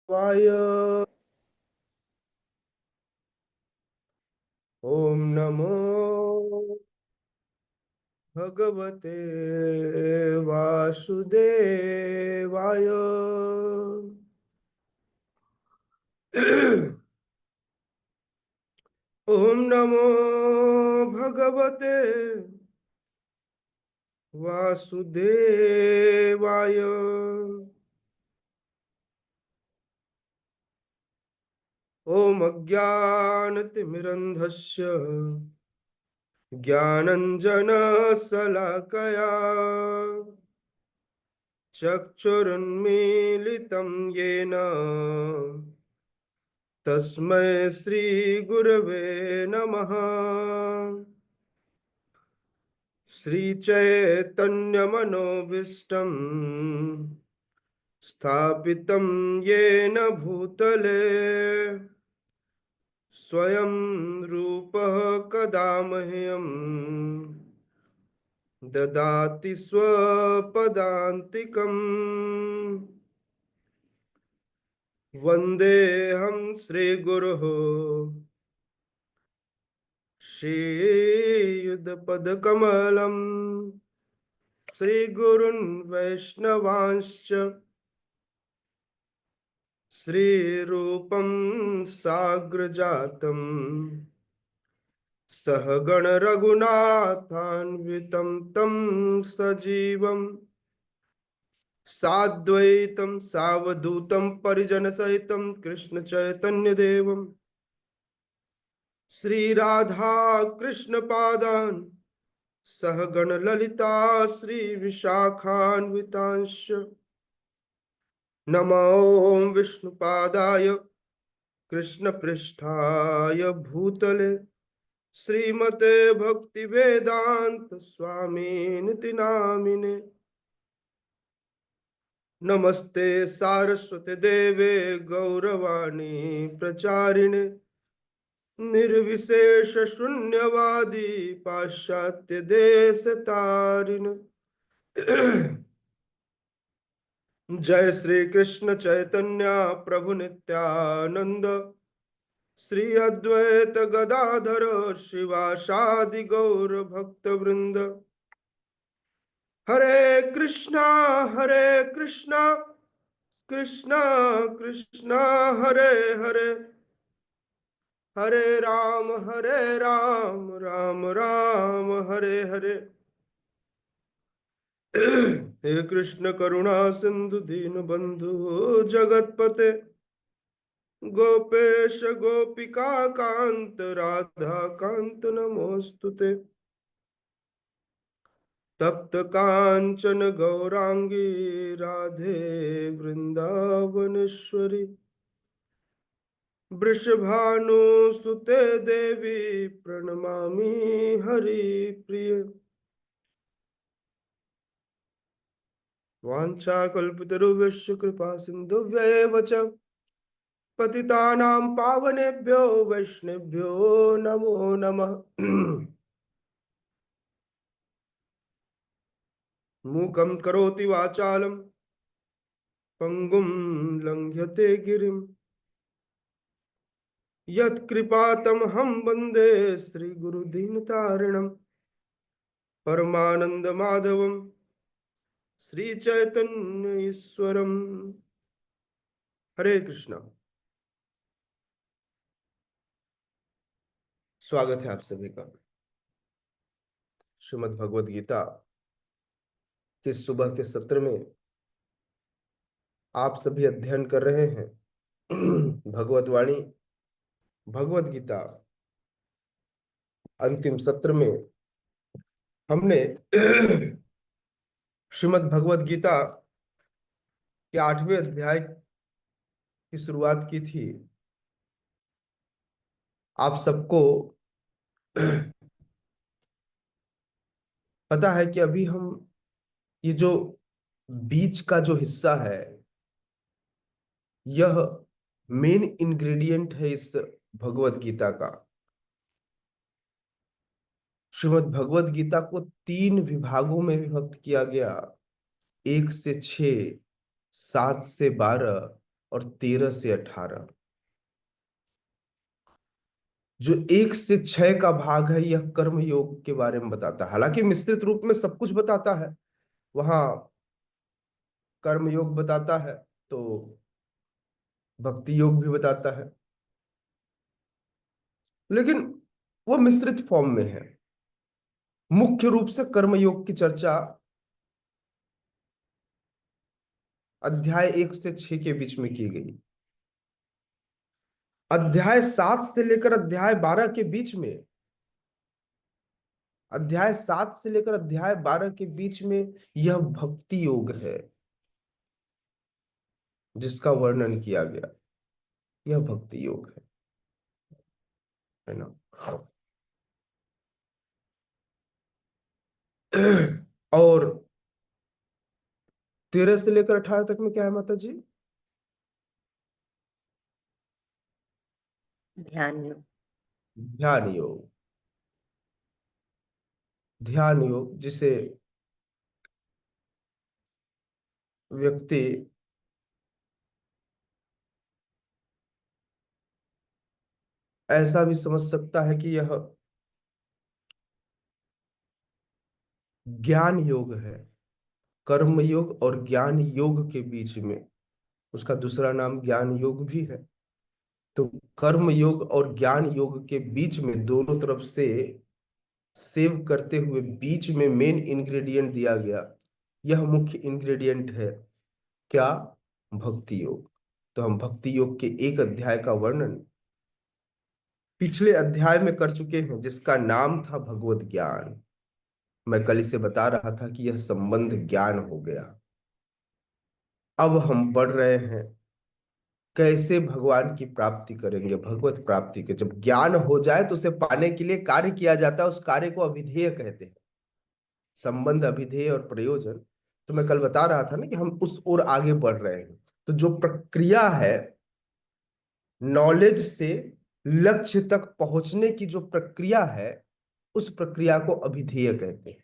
वाय। ओम नमो भगवते वासुदेवाय। ओम नमो भगवते वासुदेवाय। ओम अज्ञानतिमिरन्धस्य ज्ञानञ्जनशलाकया चक्षुरुन्मीलितं येन तस्मै श्रीगुरवे नमः। श्रीचैतन्यमनोभीष्टं स्थापितं येन भूतले स्वयं रूपः कदा मह्यं ददाति स्वपदान्तिकम्। वन्देऽहं श्रीगुरुः श्रीयुतपदकमलं श्रीगुरुन् वैष्णवांश्च श्रीरूपं साग्रजातं सहगण रघुनाथान्वितं तं सजीवं साद्वैतं सावधूतं परिजनसहितं कृष्ण चैतन्य देवं श्री राधा कृष्ण पादान् सहगण ललिता श्री विशाखान्वितांश्च नमो विष्णुपादाय कृष्ण पृष्ठाय भूतले श्रीमते भक्ति वेदांत स्वामी निति नामिने। नमस्ते सारस्वती देवे गौरवाणी प्रचारिणे निर्विशेष शून्यवादी पाश्चात्य देश तारिणे। जय श्री कृष्ण चैतन्य प्रभु नित्यानंद श्री अद्वैत गदाधर शिवासादि गौर भक्त वृंद। हरे कृष्णा कृष्णा कृष्णा हरे हरे हरे राम राम राम हरे हरे। हे कृष्ण करुणा सिंधु दीन बंधु जगतपते गोपेश गोपिका कांत राधा कांत नमोस्तुते। तप्त कांचन गौरांगी राधे वृंदावनेश्वरी वृषभानुसुते देवी प्रणमामि हरिप्रिय। वाञ्छाकल्पतरुभ्यश्च कृपा सिन्धुभ्येव च पतितानां पावनेभ्यो वैष्णवेभ्यो नमो नमः। मूकं करोति वाचालं पङ्गुं लङ्घ्यते गिरिं यत्कृपातमहं वन्दे श्रीगुरुदीनतारिणं परमानन्दमाधवं श्रीचैतन्य ईश्वरम्। हरे कृष्णा। स्वागत है आप सभी का श्रीमद् भगवद गीता के सुबह के सत्र में। आप सभी अध्ययन कर रहे हैं भगवत वाणी भगवद गीता। अंतिम सत्र में हमने श्रीमद् भगवद गीता के 8वें अध्याय की शुरुआत की थी। आप सबको पता है कि अभी हम ये जो बीच का जो हिस्सा है यह मेन इंग्रेडिएंट है इस भगवद गीता का। श्रीमद् भगवद गीता को 3 विभागों में विभक्त किया गया, 1 से 6, 7 से 12 और 13 से 18। जो 1 से 6 का भाग है, यह कर्म योग के बारे में बताता है। हालांकि मिश्रित रूप में सब कुछ बताता है, वहां कर्म योग बताता है तो भक्ति योग भी बताता है, लेकिन वो मिश्रित फॉर्म में है। मुख्य रूप से कर्म योग की चर्चा अध्याय 1 से 6 के बीच में की गई। अध्याय 7 से लेकर अध्याय 12 के बीच में, अध्याय 7 से लेकर अध्याय 12 के बीच में यह भक्ति योग है जिसका वर्णन किया गया। यह भक्ति योग है ना। और 13 से लेकर 18 तक में क्या है माता जी? ध्यान योग। ध्यान योग। ध्यान योग जिसे व्यक्ति ऐसा भी समझ सकता है कि यह ज्ञान योग है। कर्म योग और ज्ञान योग के बीच में उसका दूसरा नाम ज्ञान योग भी है। तो कर्म योग और ज्ञान योग के बीच में दोनों तरफ से सेव करते हुए बीच में मेन इंग्रेडिएंट दिया गया। यह मुख्य इंग्रेडिएंट है क्या? भक्ति योग। तो हम भक्ति योग के एक अध्याय का वर्णन पिछले अध्याय में कर चुके हैं, जिसका नाम था भगवत ज्ञान। मैं कल इसे बता रहा था कि यह संबंध ज्ञान हो गया। अब हम बढ़ रहे हैं कैसे भगवान की प्राप्ति करेंगे, भगवत प्राप्ति के। जब ज्ञान हो जाए तो उसे पाने के लिए कार्य किया जाता है, उस कार्य को अभिधेय कहते हैं। संबंध, अभिधेय और प्रयोजन। तो मैं कल बता रहा था ना कि हम उस ओर आगे बढ़ रहे हैं। तो जो प्रक्रिया है नॉलेज से लक्ष्य तक पहुंचने की, जो प्रक्रिया है उस प्रक्रिया को अभिधेय कहते हैं।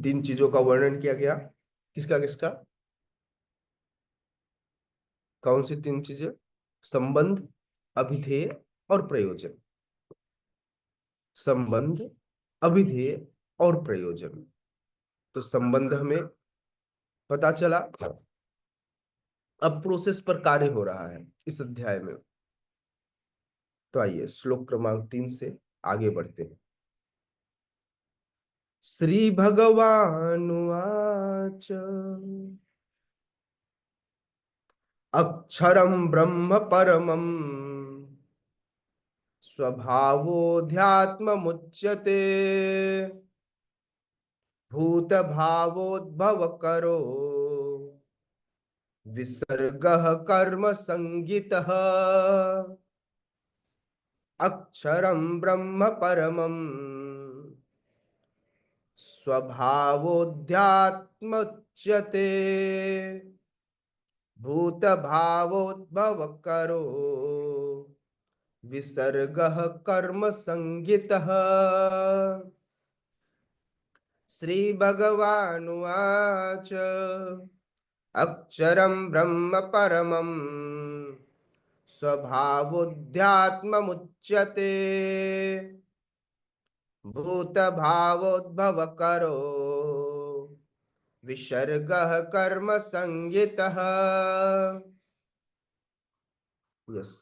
3 चीजों का वर्णन किया गया। किसका किसका? कौन सी 3 चीजें? संबंध, अभिधेय और प्रयोजन। संबंध, अभिधेय और प्रयोजन। तो संबंध हमें पता चला। अब प्रोसेस पर कार्य हो रहा है इस अध्याय में। तो आइए श्लोक क्रमांक 3 से आगे बढ़ते हैं। श्री भगवानुवाच अक्षरं ब्रह्म परमं स्वभावोऽध्यात्ममुच्यते भूतभावोद्भवकरो विसर्गः कर्म संगितः अक्षरं ब्रह्म परमं स्वभावोऽध्यात्ममुच्यते भूतभावोद्भवकरो विसर्गः कर्म संगितः। श्री भगवानुवाच अक्षरं ब्रह्म परमं स्वभावोऽध्यात्ममुच्यते भूतभावोद्भवकरो विसर्गः कर्म संगितः। Yes,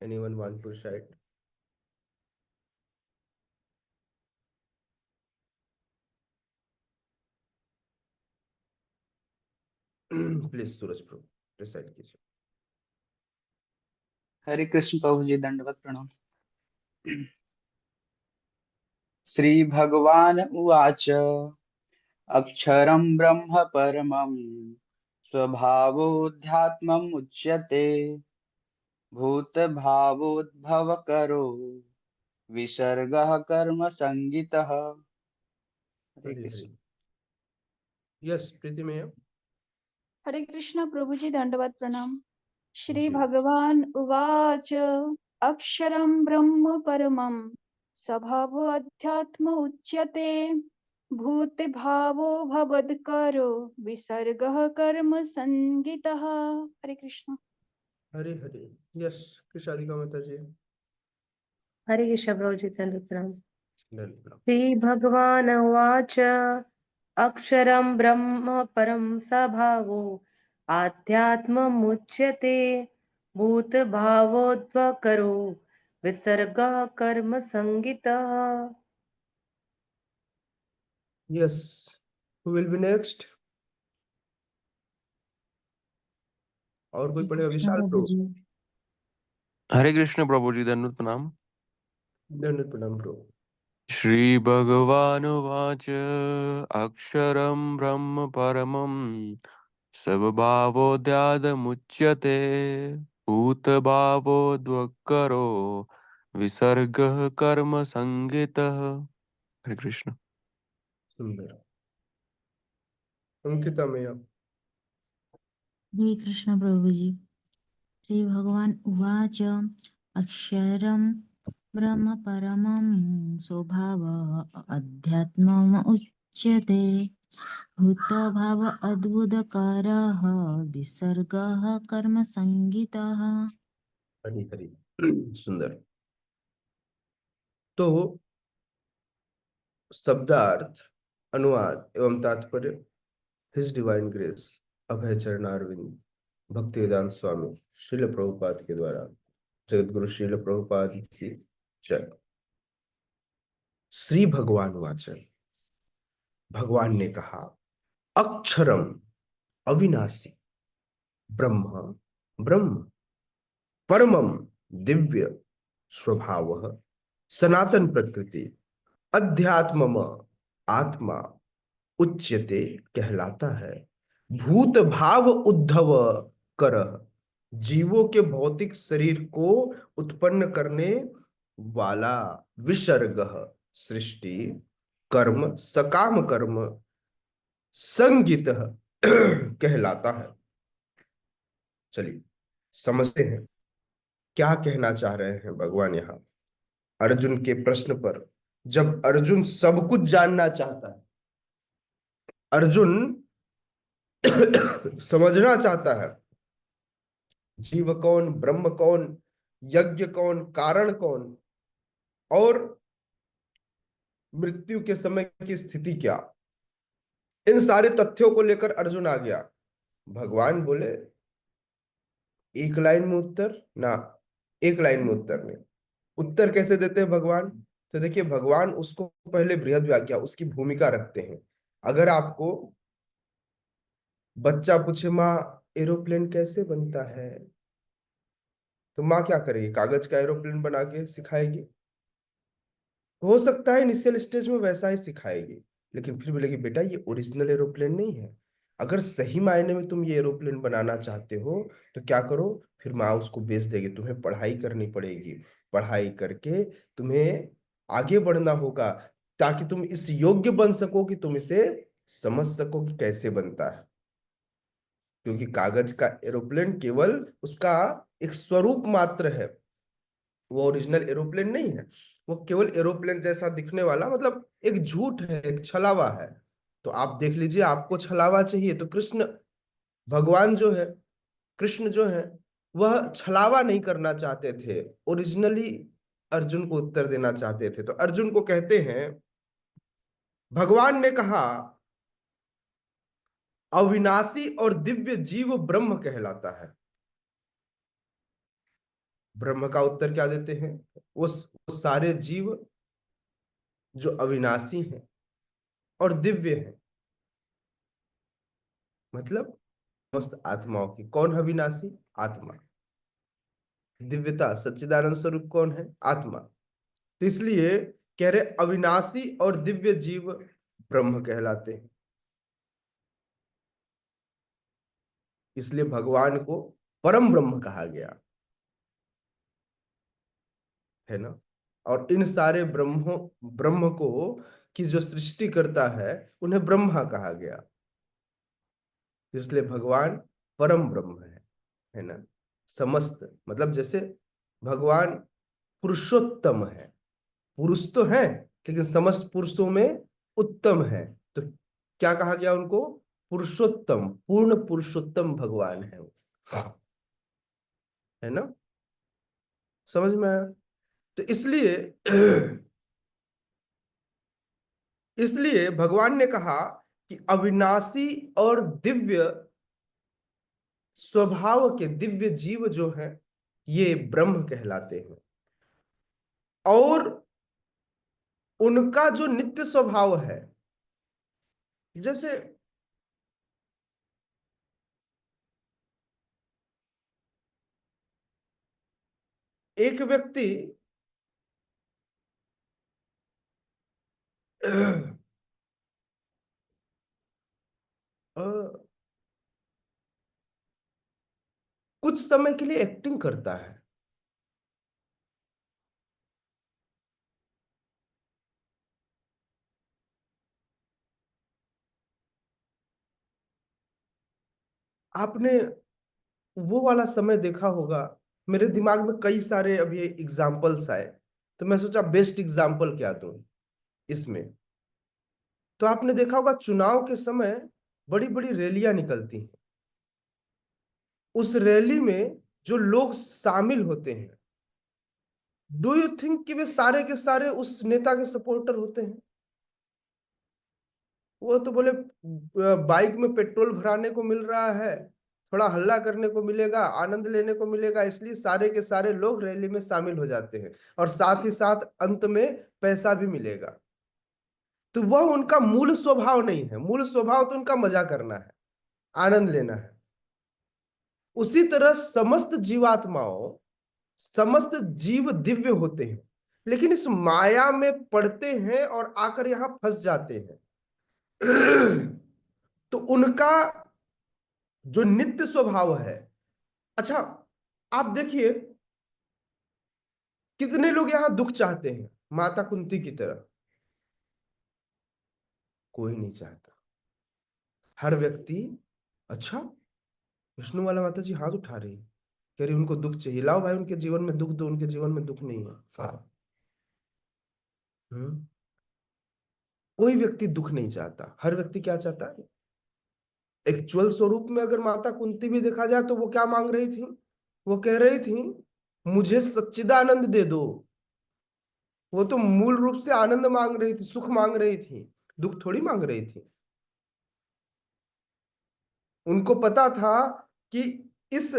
anyone want to recite? Please Suraj Prabhu recite कीजिए। हरे कृष्ण प्रभु जी, दंडवत प्रणाम। श्री भगवान उवाच अक्षरं ब्रह्म परमं स्वभावोऽध्यात्मम् उच्यते भूतभावोद्भवकरो विसर्गः कर्म संगितः। हरे हरि कृष्ण। हरि। यस प्रीति में। हरे कृष्ण प्रभु जी, दंडवत प्रणाम। श्री जी। भगवान उवाच अक्षरं ब्रह्म परमं स्वभावो अध्यात्म उच्यते भूत भावो भवद्करो विसर्गः कर्म संगितः। हरे कृष्ण। हरे हरे। यस, कृष्णाधिका माता जी। हरे कृष्ण प्रभु जी दंडवत प्रणाम। धन्यवाद। श्री भगवान उवाच अक्षरं ब्रह्म परं सभावो आध्यात्ममुच्यते भूतभावोद्भवकरो विसर्गः कर्म संगितः। Yes, who will be next? और कोई पढ़ेगा? कृष्ण विशाल प्रभु प्रो। जी। हरे कृष्ण प्रभु जी दंडवत प्रणाम। धन्यवाद प्रणाम प्रो। श्री भगवानुवाच अक्षरं ब्रह्म परमं स्वभावोऽध्यात्मुच्यते भूतभावोद्वक्करो विसर्गः कर्म संगितः। हरे कृष्ण। सुंदर। अंकिता में आप। हरे कृष्ण प्रभु जी। श्री भगवान उवाच अक्षरं ब्रह्म परमं स्वभावः अध्यात्मम् उच्यते भूतभाव अद्भुतकारः विसर्गः कर्म संगितः। हरी हरी। सुंदर। तो शब्दार्थ, अनुवाद एवं तात्पर्य हिज डिवाइन ग्रेस अभय चरणारविंद भक्ति वेदांत स्वामी श्रील प्रभुपाद के द्वारा जगत गुरु श्रील प्रभुपाद की जय। श्री भगवान वाचन, भगवान ने कहा, अक्षरम अविनाशी, ब्रह्म ब्रह्म, परमम दिव्य स्वभाव, सनातन प्रकृति, अध्यात्मम आत्मा उच्यते कहलाता है। भूत भाव उद्धव कर, जीवों के भौतिक शरीर को उत्पन्न करने वाला, विसर्ग सृष्टि, कर्म सकाम कर्म संगीत कहलाता है। चलिए समझते हैं क्या कहना चाह रहे हैं भगवान यहाँ अर्जुन के प्रश्न पर। जब अर्जुन सब कुछ जानना चाहता है, अर्जुन समझना चाहता है जीव कौन, ब्रह्म कौन, यज्ञ कौन, कारण कौन, और मृत्यु के समय की स्थिति क्या, इन सारे तथ्यों को लेकर अर्जुन आ गया। भगवान बोले एक लाइन में उत्तर ना, एक लाइन में उत्तर नहीं। उत्तर कैसे देते हैं भगवान? तो देखिए, भगवान उसको पहले बृहद व्याख्या, उसकी भूमिका रखते हैं। अगर आपको बच्चा पूछे माँ एरोप्लेन कैसे बनता है, तो माँ क्या करेगी? कागज का एरोप्लेन बना के सिखाएगी। हो सकता है इनिशियल स्टेज में वैसा ही सिखाएगी, लेकिन फिर बोलेगी बेटा ये ओरिजिनल एरोप्लेन नहीं है। अगर सही मायने में तुम ये एरोप्लेन बनाना चाहते हो तो क्या करो, फिर माँ उसको बेच देगी। तुम्हें पढ़ाई करनी पड़ेगी, पढ़ाई करके तुम्हें आगे बढ़ना होगा ताकि तुम इस योग्य बन सको कि तुम इसे समझ सको कि कैसे बनता है। क्योंकि कागज का एरोप्लेन केवल उसका एक स्वरूप मात्र है, वो ओरिजिनल एरोप्लेन नहीं है। वो केवल एरोप्लेन जैसा दिखने वाला, मतलब एक झूठ है, एक छलावा है। तो आप देख लीजिए, आपको छलावा चाहिए तो कृष्ण भगवान जो है, कृष्ण जो है, वह छलावा नहीं करना चाहते थे, ओरिजिनली अर्जुन को उत्तर देना चाहते थे। तो अर्जुन को कहते हैं, भगवान ने कहा अविनाशी और दिव्य जीव ब्रह्म कहलाता है। ब्रह्म का उत्तर क्या देते हैं? वो सारे जीव जो अविनाशी हैं और दिव्य हैं, मतलब समस्त आत्माओं की। कौन है अविनाशी? आत्मा। दिव्यता सच्चिदानंद स्वरूप कौन है? आत्मा। तो इसलिए कह रहे अविनाशी और दिव्य जीव ब्रह्म कहलाते हैं। इसलिए भगवान को परम ब्रह्म कहा गया है ना। और इन सारे ब्रह्म को की जो सृष्टि करता है उन्हें ब्रह्मा कहा गया। इसलिए भगवान परम ब्रह्म है ना। समस्त मतलब जैसे भगवान पुरुषोत्तम है, पुरुष तो है लेकिन समस्त पुरुषों में उत्तम है। तो क्या कहा गया उनको? पुरुषोत्तम, पूर्ण पुरुषोत्तम भगवान है वो। है ना? समझ में आया? तो इसलिए इसलिए भगवान ने कहा कि अविनाशी और दिव्य स्वभाव के दिव्य जीव जो हैं ये ब्रह्म कहलाते हैं। और उनका जो नित्य स्वभाव है, जैसे एक व्यक्ति अ, कुछ समय के लिए एक्टिंग करता है, आपने वो वाला समय देखा होगा। मेरे दिमाग में कई सारे अभी एग्जाम्पल्स आए, तो मैं सोचा बेस्ट एग्जाम्पल क्या दूं इसमें। तो आपने देखा होगा चुनाव के समय बड़ी बड़ी रैलियां निकलती हैं। उस रैली में जो लोग शामिल होते हैं, डू यू थिंक कि वे सारे के सारे उस नेता के सपोर्टर होते हैं? वो तो बोले बाइक में पेट्रोल भराने को मिल रहा है, थोड़ा हल्ला करने को मिलेगा, आनंद लेने को मिलेगा, इसलिए सारे के सारे लोग रैली में शामिल हो जाते हैं, और साथ ही साथ अंत में पैसा भी मिलेगा। तो वह उनका मूल स्वभाव नहीं है। मूल स्वभाव तो उनका मजा करना है, आनंद लेना है। उसी तरह समस्त जीवात्माओं, समस्त जीव दिव्य होते हैं, लेकिन इस माया में पड़ते हैं और आकर यहां फंस जाते हैं। तो उनका जो नित्य स्वभाव है, अच्छा आप देखिए कितने लोग यहां दुख चाहते हैं माता कुंती की तरह? कोई नहीं चाहता। हर व्यक्ति, अच्छा विष्णु वाला माता जी हाथ उठा रही है, कह रही उनको दुख चाहिए, लाओ भाई उनके जीवन में दुख दो, उनके जीवन में दुख नहीं है। हम्म कोई व्यक्ति दुख नहीं चाहता। हर व्यक्ति क्या चाहता है? एक्चुअल स्वरूप में अगर माता कुंती भी देखा जाए तो वो क्या मांग रही थी? वो कह रही थी मुझे सच्चिदानंद दे दो। वो तो मूल रूप से आनंद मांग रही थी, सुख मांग रही थी, दुख थोड़ी मांग रही थी। उनको पता था कि इस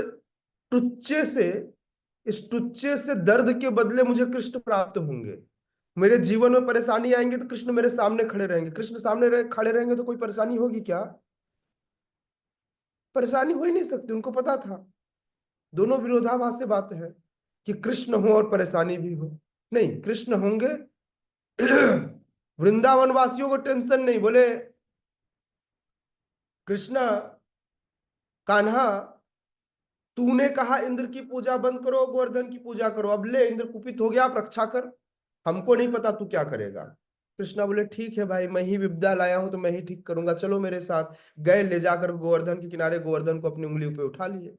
टुच्चे से इस टुच्चे से दर्द के बदले मुझे कृष्ण प्राप्त होंगे। मेरे जीवन में परेशानी आएंगे तो कृष्ण मेरे सामने खड़े रहेंगे। कृष्ण सामने खड़े रहेंगे तो कोई परेशानी होगी क्या? परेशानी हो ही नहीं सकती। उनको पता था दोनों विरोधाभास से बात है कि कृष्ण हो और परेशानी भी हो। नहीं, कृष्ण होंगे। वृंदावन वासियों को टेंशन नहीं, बोले कृष्णा, कान्हा, तूने कहा इंद्र की पूजा बंद करो, गोवर्धन की पूजा करो, अब ले इंद्र कुपित हो गया, आप रक्षा कर, हमको नहीं पता तू क्या करेगा। कृष्णा बोले ठीक है भाई, मैं ही विपदा लाया हूं तो मैं ही ठीक करूंगा, चलो मेरे साथ। गए, ले जाकर गोवर्धन के किनारे गोवर्धन को अपनी उंगली पे उठा लिए।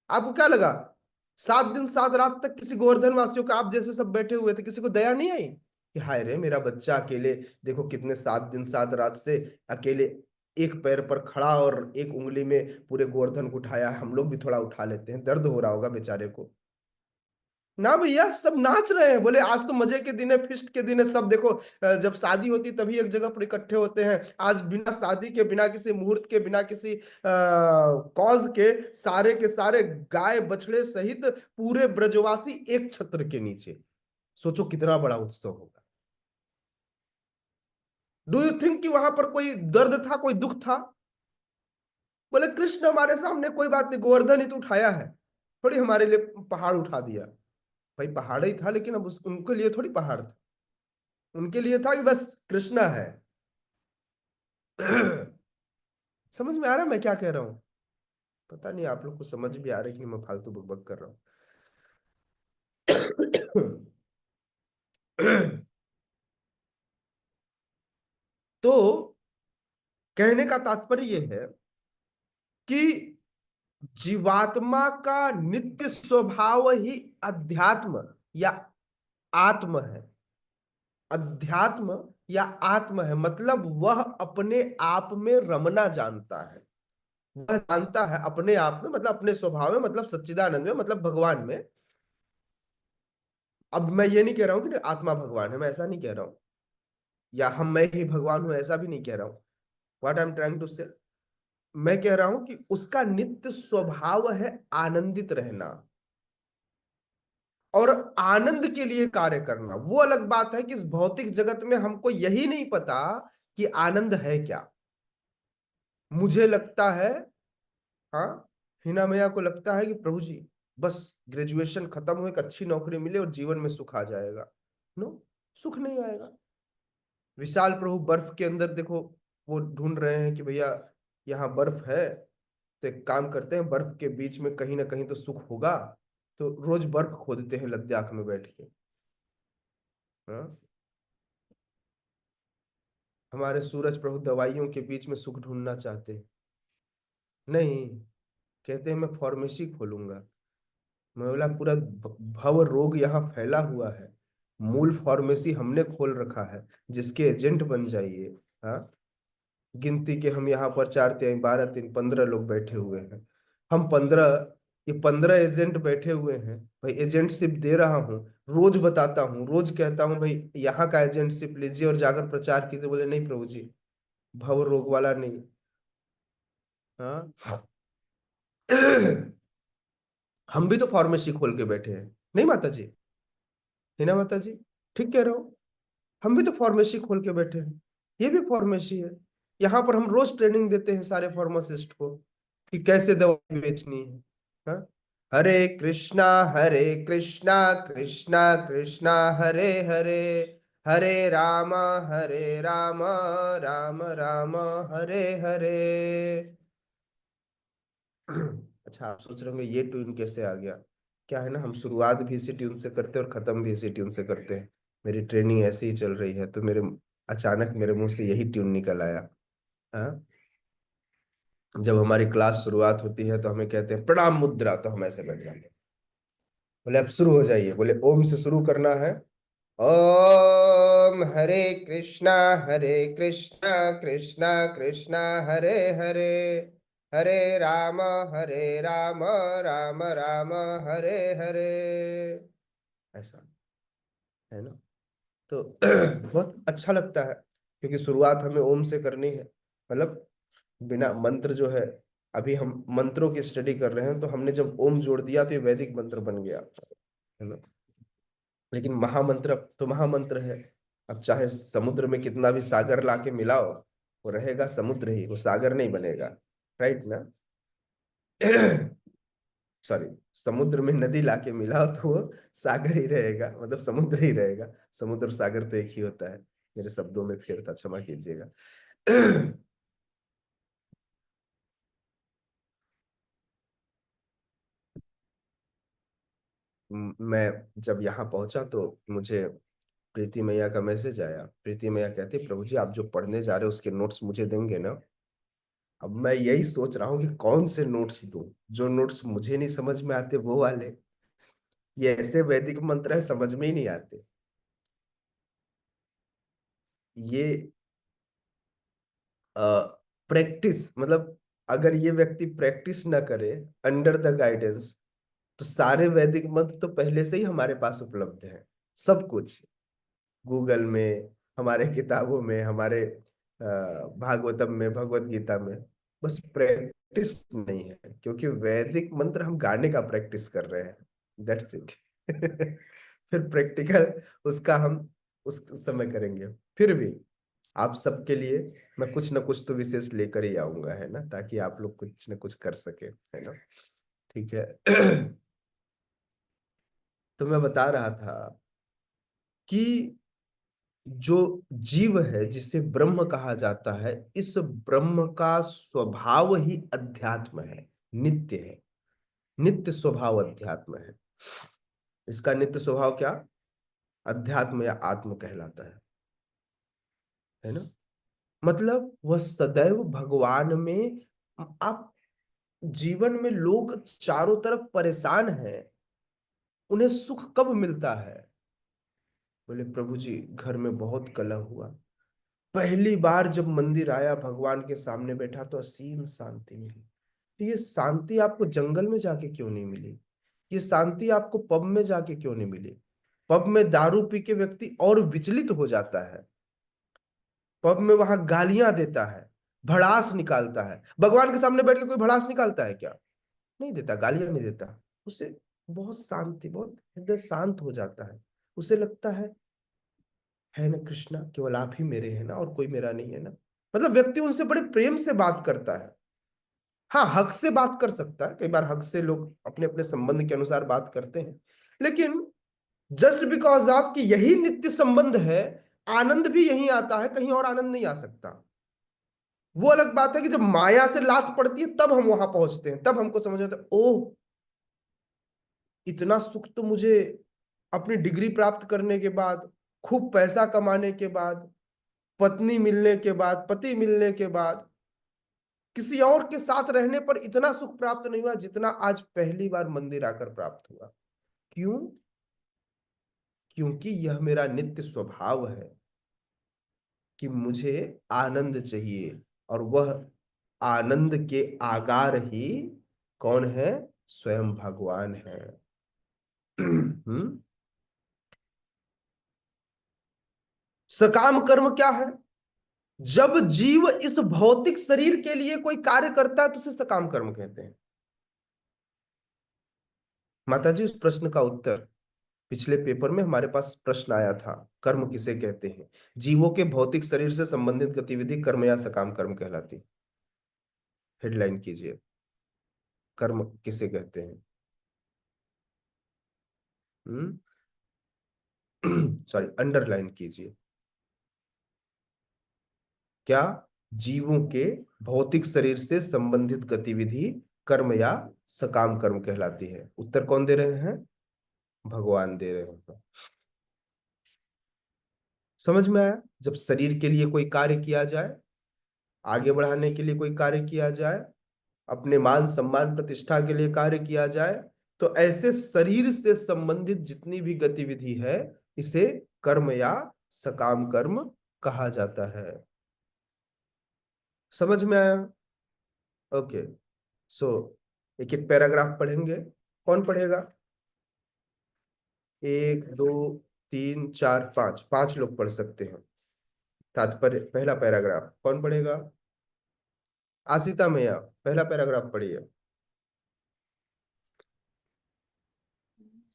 आपको क्या लगा 7 दिन 7 रात तक किसी गोवर्धन वासियों का, आप जैसे सब बैठे हुए थे, किसी को दया नहीं आई कि हाय रे मेरा बच्चा अकेले, देखो कितने 7 दिन 7 रात से अकेले एक पैर पर खड़ा और एक उंगली में पूरे गोवर्धन को उठाया है, हम लोग भी थोड़ा उठा लेते हैं, दर्द हो रहा होगा बेचारे को। ना भैया, सब नाच रहे हैं। बोले आज तो मजे के दिन है, फिस्ट के दिन है, सब देखो जब शादी होती तभी एक जगह पर इकट्ठे होते हैं, आज बिना शादी के, बिना किसी मुहूर्त के, बिना किसी कॉज के सारे गाय बछड़े सहित पूरे ब्रजवासी एक छत्र के नीचे। सोचो कितना बड़ा उत्सव होगा। डू यू थिंक कि वहां पर कोई दर्द था, कोई दुख था? बोले कृष्ण हमारे सामने, कोई बात नहीं, गोवर्धन ही तो उठाया है, थोड़ी हमारे लिए पहाड़ उठा दिया। भाई पहाड़ ही था, लेकिन अब उनके लिए थोड़ी पहाड़ था। उनके लिए था कि बस कृष्णा है। समझ में आ रहा है मैं क्या कह रहा हूं? पता नहीं आप लोग को समझ भी आ रहा है कि मैं फालतू बकबक कर रहा हूं। तो कहने का तात्पर्य यह है कि जीवात्मा का नित्य स्वभाव ही अध्यात्म या आत्म है। अध्यात्म या आत्म है, मतलब वह अपने आप में रमना जानता है। वह जानता है अपने आप में, मतलब अपने स्वभाव में, मतलब सच्चिदानंद में, मतलब भगवान में। अब मैं ये नहीं कह रहा हूं कि आत्मा भगवान है, मैं ऐसा नहीं कह रहा हूं, या मैं ही भगवान हूं, ऐसा भी नहीं कह रहा हूं। What I am trying to say, मैं कह रहा हूं कि उसका नित्य स्वभाव है आनंदित रहना और आनंद के लिए कार्य करना। वो अलग बात है कि इस भौतिक जगत में हमको यही नहीं पता कि आनंद है क्या। मुझे लगता है, हाँ, हिना मैया को लगता है कि प्रभु जी बस ग्रेजुएशन खत्म हो, एक अच्छी नौकरी मिले और जीवन में सुख आ जाएगा। नो, सुख नहीं आएगा। विशाल प्रभु बर्फ के अंदर देखो, वो ढूंढ रहे हैं कि भैया यहाँ बर्फ है, तो एक काम करते हैं, बर्फ के बीच में कहीं ना कहीं तो सुख होगा। तो रोज बर्फ खोदते हैं लद्दाख में बैठ के। हाँ, हमारे सूरज प्रभु दवाइयों के बीच में सुख ढूंढना चाहते हैं। नहीं, कहते हैं मैं फार्मेसी खोलूंगा। मैं बोला पूरा भव रोग यहाँ फैला हुआ है, मूल फार्मेसी हमने खोल रखा है, जिसके एजेंट बन जाइए। हाँ, गिनती के हम यहाँ पर 4 3 12 3 15 लोग बैठे हुए हैं। हम 15, ये 15 एजेंट बैठे हुए हैं भाई। एजेंटशिप दे रहा हूँ, रोज बताता हूँ, रोज कहता हूँ भाई यहाँ का एजेंटशिप लीजिए और जाकर प्रचार कीजिए। बोले नहीं प्रभु जी, भव रोग वाला नहीं। हाँ हम भी तो फार्मेसी खोल के बैठे हैं, नहीं माता जी, है ना माता जी? ठीक कह रहे हो, हम भी तो फार्मेसी खोल के बैठे हैं, ये भी फार्मेसी है। यहाँ पर हम रोज ट्रेनिंग देते हैं सारे फार्मासिस्ट को कि कैसे दवा बेचनी है। हाँ? हरे कृष्णा कृष्णा कृष्णा हरे हरे, हरे राम राम राम हरे हरे। अच्छा, आप सोच रहे होंगे ये ट्यून कैसे आ गया। क्या है ना, हम शुरुआत भी इसी ट्यून से करते हैं और खत्म भी इसी ट्यून से करते हैं। मेरी ट्रेनिंग ऐसे ही चल रही है, तो मेरे अचानक मेरे मुंह से यही ट्यून निकल आया। हाँ, जब हमारी क्लास शुरुआत होती है तो हमें कहते हैं प्रणाम मुद्रा, तो हम ऐसे बैठ जाते हैं। बोले अब शुरू हो जाइए, बोले ओम से शुरू करना है। ओम हरे कृष्णा कृष्णा कृष्णा हरे हरे, हरे राम राम राम हरे हरे। ऐसा है ना, तो बहुत अच्छा लगता है, क्योंकि शुरुआत हमें ओम से करनी है। मतलब बिना मंत्र जो है, अभी हम मंत्रों की स्टडी कर रहे हैं, तो हमने जब ओम जोड़ दिया तो ये वैदिक मंत्र बन गया, है ना। लेकिन महामंत्र अब तो महामंत्र है। अब चाहे समुद्र में कितना भी सागर लाके मिलाओ, वो रहेगा समुद्र ही, वो सागर नहीं बनेगा। राइट ना? सॉरी, समुद्र में नदी लाके मिलाओ तो वो सागर ही रहेगा, मतलब समुद्र ही रहेगा। समुद्र सागर तो एक ही होता है। मेरे शब्दों में फेर था, क्षमा कीजिएगा। मैं जब यहाँ पहुंचा तो मुझे प्रीति मैया का मैसेज आया। प्रीति मैया कहती, प्रभु जी आप जो पढ़ने जा रहे हो उसके नोट्स मुझे देंगे ना? अब मैं यही सोच रहा हूँ कि कौन से नोट्स दूं, जो नोट्स मुझे नहीं समझ में आते वो वाले। ये ऐसे वैदिक मंत्र है, समझ में ही नहीं आते। ये प्रैक्टिस, मतलब अगर ये व्यक्ति प्रैक्टिस ना करे अंडर द गाइडेंस, तो सारे वैदिक मंत्र तो पहले से ही हमारे पास उपलब्ध है। सब कुछ गूगल में, हमारे किताबों में, हमारे भागवतम में, भगवत गीता में। बस प्रैक्टिस नहीं है, क्योंकि वैदिक मंत्र हम गाने का प्रैक्टिस कर रहे हैं। That's it. फिर प्रैक्टिकल उसका हम उस समय करेंगे। फिर भी आप सबके लिए मैं कुछ ना कुछ तो विशेष लेकर ही आऊंगा, है ना, ताकि आप लोग कुछ ना कुछ कर सके, है ना। ठीक है। तो मैं बता रहा था कि जो जीव है जिसे ब्रह्म कहा जाता है, इस ब्रह्म का स्वभाव ही अध्यात्म है, नित्य है। नित्य स्वभाव अध्यात्म है। इसका नित्य स्वभाव क्या? अध्यात्म या आत्म कहलाता है ना। मतलब वह सदैव भगवान में। आप जीवन में लोग चारों तरफ परेशान हैं, उन्हें सुख कब मिलता है? बोले प्रभु जी घर में बहुत कलह हुआ, पहली बार जब मंदिर आया, भगवान के सामने बैठा तो असीम शांति मिली। तो ये शांति आपको जंगल में जाके क्यों नहीं मिली? ये शांति आपको पब में जाके क्यों नहीं मिली? पब में दारू पी के व्यक्ति और विचलित हो जाता है। पब में वहां गालियां देता है, भड़ास निकालता है। भगवान के सामने बैठ के कोई भड़ास निकालता है क्या? नहीं देता, गालियां नहीं देता। उसे बहुत शांति, बहुत हृदय शांत हो जाता है। उसे लगता है ना कृष्णा, केवल आप ही मेरे हैं ना, और कोई मेरा नहीं है ना। मतलब व्यक्ति उनसे बड़े प्रेम से बात करता है। हाँ, हक से बात कर सकता है, कई बार हक से लोग अपने अपने संबंध के अनुसार बात करते हैं, लेकिन जस्ट बिकॉज आपकी यही नित्य संबंध है, आनंद भी यहीं आता है, कहीं और आनंद नहीं आ सकता। वो अलग बात है कि जब माया से लात पड़ती है तब हम वहां पहुंचते हैं, तब हमको समझ आता है, ओह इतना सुख तो मुझे अपनी डिग्री प्राप्त करने के बाद, खूब पैसा कमाने के बाद, पत्नी मिलने के बाद, पति मिलने के बाद, किसी और के साथ रहने पर इतना सुख प्राप्त नहीं हुआ जितना आज पहली बार मंदिर आकर प्राप्त हुआ। क्यों? क्योंकि यह मेरा नित्य स्वभाव है कि मुझे आनंद चाहिए, और वह आनंद के आगार ही कौन है? स्वयं भगवान है। सकाम कर्म क्या है? जब जीव इस भौतिक शरीर के लिए कोई कार्य करता है तो उसे सकाम कर्म कहते हैं। माताजी, उस प्रश्न का उत्तर पिछले पेपर में हमारे पास प्रश्न आया था, कर्म किसे कहते हैं? जीवों के भौतिक शरीर से संबंधित गतिविधि कर्म या सकाम कर्म कहलाती। हेडलाइन कीजिए, कर्म किसे कहते हैं? सॉरी, अंडरलाइन कीजिए। क्या जीवों के भौतिक शरीर से संबंधित गतिविधि कर्म या सकाम कर्म कहलाती है? उत्तर कौन दे रहे हैं? भगवान दे रहे हैं। समझ में आया? जब शरीर के लिए कोई कार्य किया जाए, आगे बढ़ाने के लिए कोई कार्य किया जाए, अपने मान सम्मान प्रतिष्ठा के लिए कार्य किया जाए, तो ऐसे शरीर से संबंधित जितनी भी गतिविधि है इसे कर्म या सकाम कर्म कहा जाता है। समझ में आया? ओके, सो एक एक पैराग्राफ पढ़ेंगे। कौन पढ़ेगा? एक, दो, तीन, चार, पांच, पांच लोग पढ़ सकते हैं तात्पर्य। पहला पैराग्राफ कौन पढ़ेगा? आशिता मैया, पहला पैराग्राफ पढ़िए।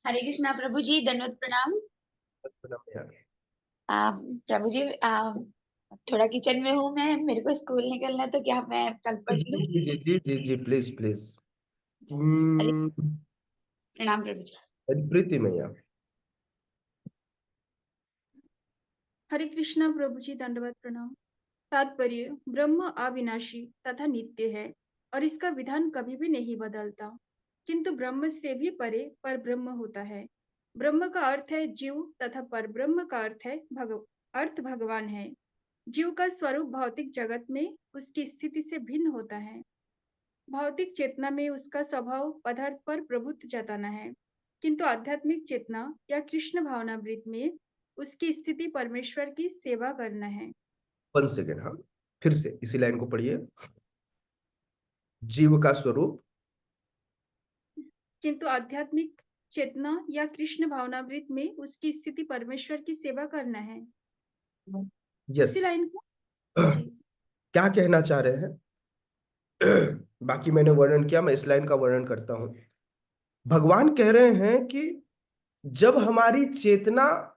हरे कृष्णा प्रभु जी, दंडवत प्रणाम। प्रभु जी, थोड़ा किचन में हूँ मैं, मेरे को स्कूल निकलना है, तो क्या मैं कल पढ़ लूँ? जी जी जी जी जी, प्लीज प्लीज। प्रणाम प्रभु जी। प्रीति मैया। हरे कृष्णा प्रभु जी, दंडवत प्रणाम। तात्पर्य: ब्रह्म अविनाशी तथा नित्य है और इसका विधान कभी भी नहीं बदलता, किंतु ब्रह्म से भी परे पर ब्रह्म होता है। ब्रह्म का अर्थ है जीव तथा पर ब्रह्म का अर्थ है अर्थ भगवान है। जीव का स्वरूप भौतिक जगत में उसकी स्थिति से भिन्न होता है। भौतिक चेतना में उसका स्वभाव पदार्थ पर प्रभुत्व जताना है, किंतु आध्यात्मिक चेतना या कृष्ण भावनामृत में उसकी स्थिति परमेश्वर की सेवा करना है। 1 सेकेंड, हाँ, फिर से इसी लाइन को पढ़िए। जीव का स्वरूप, किंतु आध्यात्मिक चेतना या कृष्ण भावनामृत में उसकी स्थिति परमेश्वर की सेवा करना है। यस। उसी लाइन को जी। क्या कहना चाह रहे हैं? बाकी मैंने वर्णन किया, मैं इस लाइन का वर्णन करता हूं। भगवान कह रहे हैं कि जब हमारी चेतना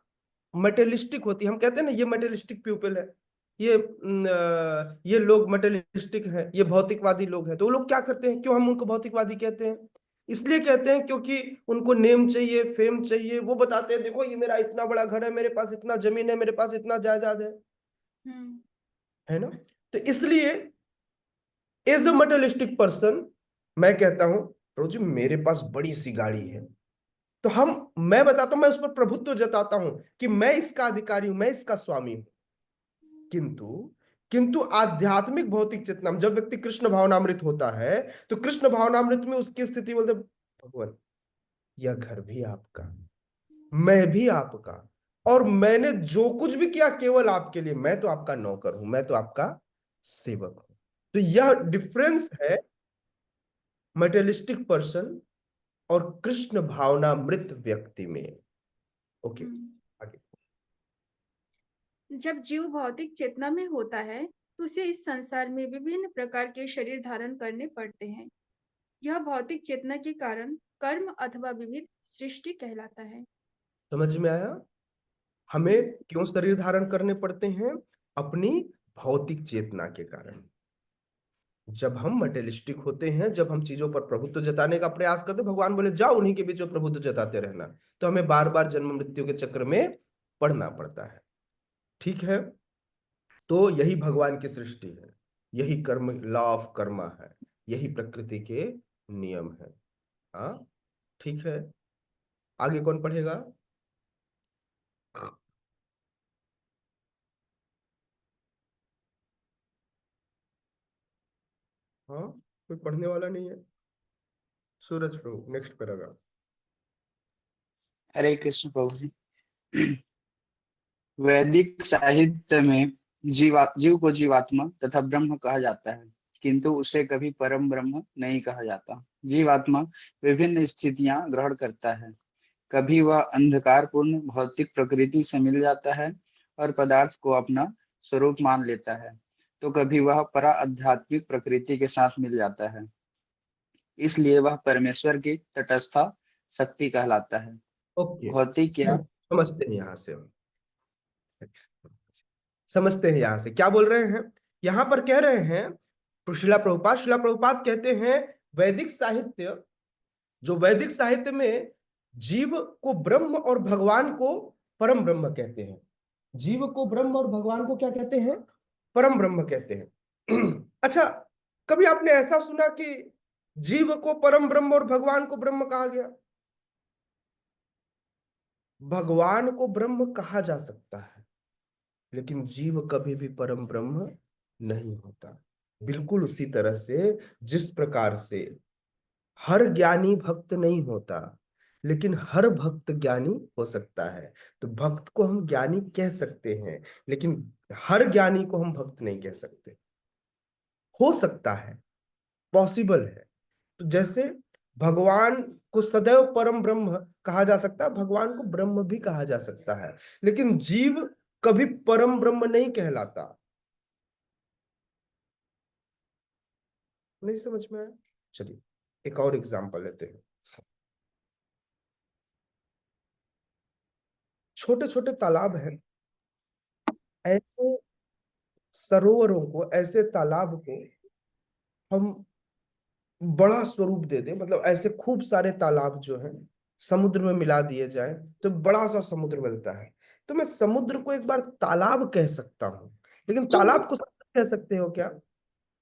मटेरियलिस्टिक होती है, हम कहते हैं ना ये मटेरियलिस्टिक पीपल है, ये लोग मटेरियलिस्टिक हैं, ये भौतिकवादी लोग हैं। तो वो लोग क्या करते हैं? क्यों हम उनको भौतिकवादी कहते हैं? इसलिए कहते हैं क्योंकि उनको नेम चाहिए, फेम चाहिए। वो बताते हैं देखो ये मेरा इतना बड़ा घर है, मेरे पास इतना जमीन है, मेरे पास इतना जायदाद है ना। तो इसलिए एज अ मटेरियलिस्टिक पर्सन मैं कहता हूं प्रभु जी मेरे पास बड़ी सी गाड़ी है, तो मैं बताता हूं, मैं उस पर प्रभुत्व जताता हूं कि मैं इसका अधिकारी हूं, मैं इसका स्वामी हूं। किंतु किंतु आध्यात्मिक भौतिक चेतना में जब व्यक्ति कृष्ण भावनामृत होता है, तो कृष्ण भावनामृत में उसकी स्थिति बोलते भगवान यह घर भी आपका, मैं भी आपका, और मैंने जो कुछ भी किया केवल आपके लिए, मैं तो आपका नौकर हूं, मैं तो आपका सेवक हूं। तो यह डिफरेंस है मटेरियलिस्टिक पर्सन और कृष्ण भावनामृत व्यक्ति में। ओके, हम्म। आगे। जब जीव भौतिक चेतना में होता है तो उसे इस संसार में विभिन्न प्रकार के शरीर धारण करने पड़ते हैं। यह भौतिक चेतना के कारण कर्म अथवा विविध सृष्टि कहलाता है। समझ में आया? हमें क्यों शरीर धारण करने पड़ते हैं? अपनी भौतिक चेतना के कारण। जब हम मटेरियलिस्टिक होते हैं, जब हम चीजों पर प्रभुत्व जताने का प्रयास करते हैं, भगवान बोले जाओ उन्हीं के बीच में प्रभुत्व जताते रहना, तो हमें बार बार जन्म मृत्यु के चक्र में पड़ना पड़ता है। ठीक है, तो यही भगवान की सृष्टि है, यही कर्म, लॉ ऑफ कर्मा है, यही प्रकृति के नियम है। हाँ, ठीक है, आगे कौन पढ़ेगा? हाँ, कोई पढ़ने वाला नहीं है? सूरज प्रभु नेक्स्ट पैराग्राफ। हरे कृष्ण प्रभु जी। वैदिक साहित्य में जीव को जीवात्मा तथा ब्रह्म कहा जाता है, किंतु उसे कभी परम ब्रह्म नहीं कहा जाता। जीवात्मा विभिन्न स्थितियां ग्रहण करता है। कभी वह अंधकारपूर्ण भौतिक प्रकृति से मिल जाता है और पदार्थ को अपना स्वरूप मान लेता है, तो कभी वह परा आध्यात्मिक प्रकृति के साथ मिल जाता है। इसलिए वह परमेश्वर की तटस्था शक्ति कहलाता है। ओके, भौतिक या समझते हैं यहां से हम, समझते हैं यहां से क्या बोल रहे हैं। यहां पर कह रहे हैं शिला प्रभुपाद कहते हैं वैदिक साहित्य, जो वैदिक साहित्य में जीव को ब्रह्म और भगवान को परम ब्रह्म कहते हैं। जीव को ब्रह्म और भगवान को क्या कहते हैं? परम ब्रह्म कहते हैं। अच्छा, कभी आपने ऐसा सुना कि जीव को परम ब्रह्म और भगवान को ब्रह्म कहा गया? भगवान को ब्रह्म कहा जा सकता है, लेकिन जीव कभी भी परम ब्रह्म नहीं होता। बिल्कुल उसी तरह से जिस प्रकार से हर ज्ञानी भक्त नहीं होता, लेकिन हर भक्त ज्ञानी हो सकता है। तो भक्त को हम ज्ञानी कह सकते हैं, लेकिन हर ज्ञानी को हम भक्त नहीं कह सकते। हो सकता है, पॉसिबल है। तो जैसे भगवान को सदैव परम ब्रह्म कहा जा सकता है, भगवान को ब्रह्म भी कहा जा सकता है, लेकिन जीव कभी परम ब्रह्म नहीं कहलाता। नहीं समझ में आया? चलिए एक और एग्जांपल लेते हैं। छोटे छोटे तालाब हैं, ऐसे सरोवरों को, ऐसे तालाब को हम बड़ा स्वरूप दे दें, मतलब ऐसे खूब सारे तालाब जो हैं समुद्र में मिला दिए जाए तो बड़ा सा समुद्र मिलता है। तो मैं समुद्र को एक बार तालाब कह सकता हूं, लेकिन तालाब को समुद्र कह सकते हो क्या?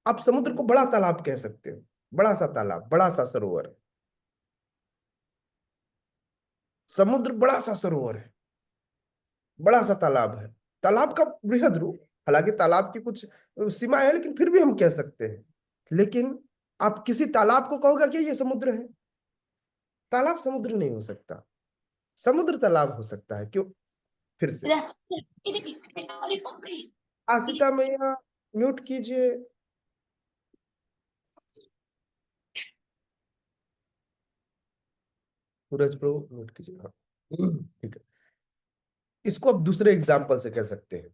आप समुद्र को बड़ा तालाब कह सकते हो, बड़ा सा तालाब, बड़ा सा सरोवर। समुद्र बड़ा सा सरोवर है, बड़ा सा तालाब है, तालाब का बृहद रूप। हालांकि तालाब की कुछ सीमा है, लेकिन फिर भी हम कह सकते हैं। लेकिन आप किसी तालाब को कहोगे कि ये समुद्र है? तालाब समुद्र नहीं हो सकता, समुद्र तालाब हो सकता है। क्यों? फिर से आसिता मैया म्यूट कीजिए। सूरज प्रभु म्यूट कीजिए। हाँ, ठीक है। इसको अब दूसरे एग्जाम्पल से कह सकते हैं।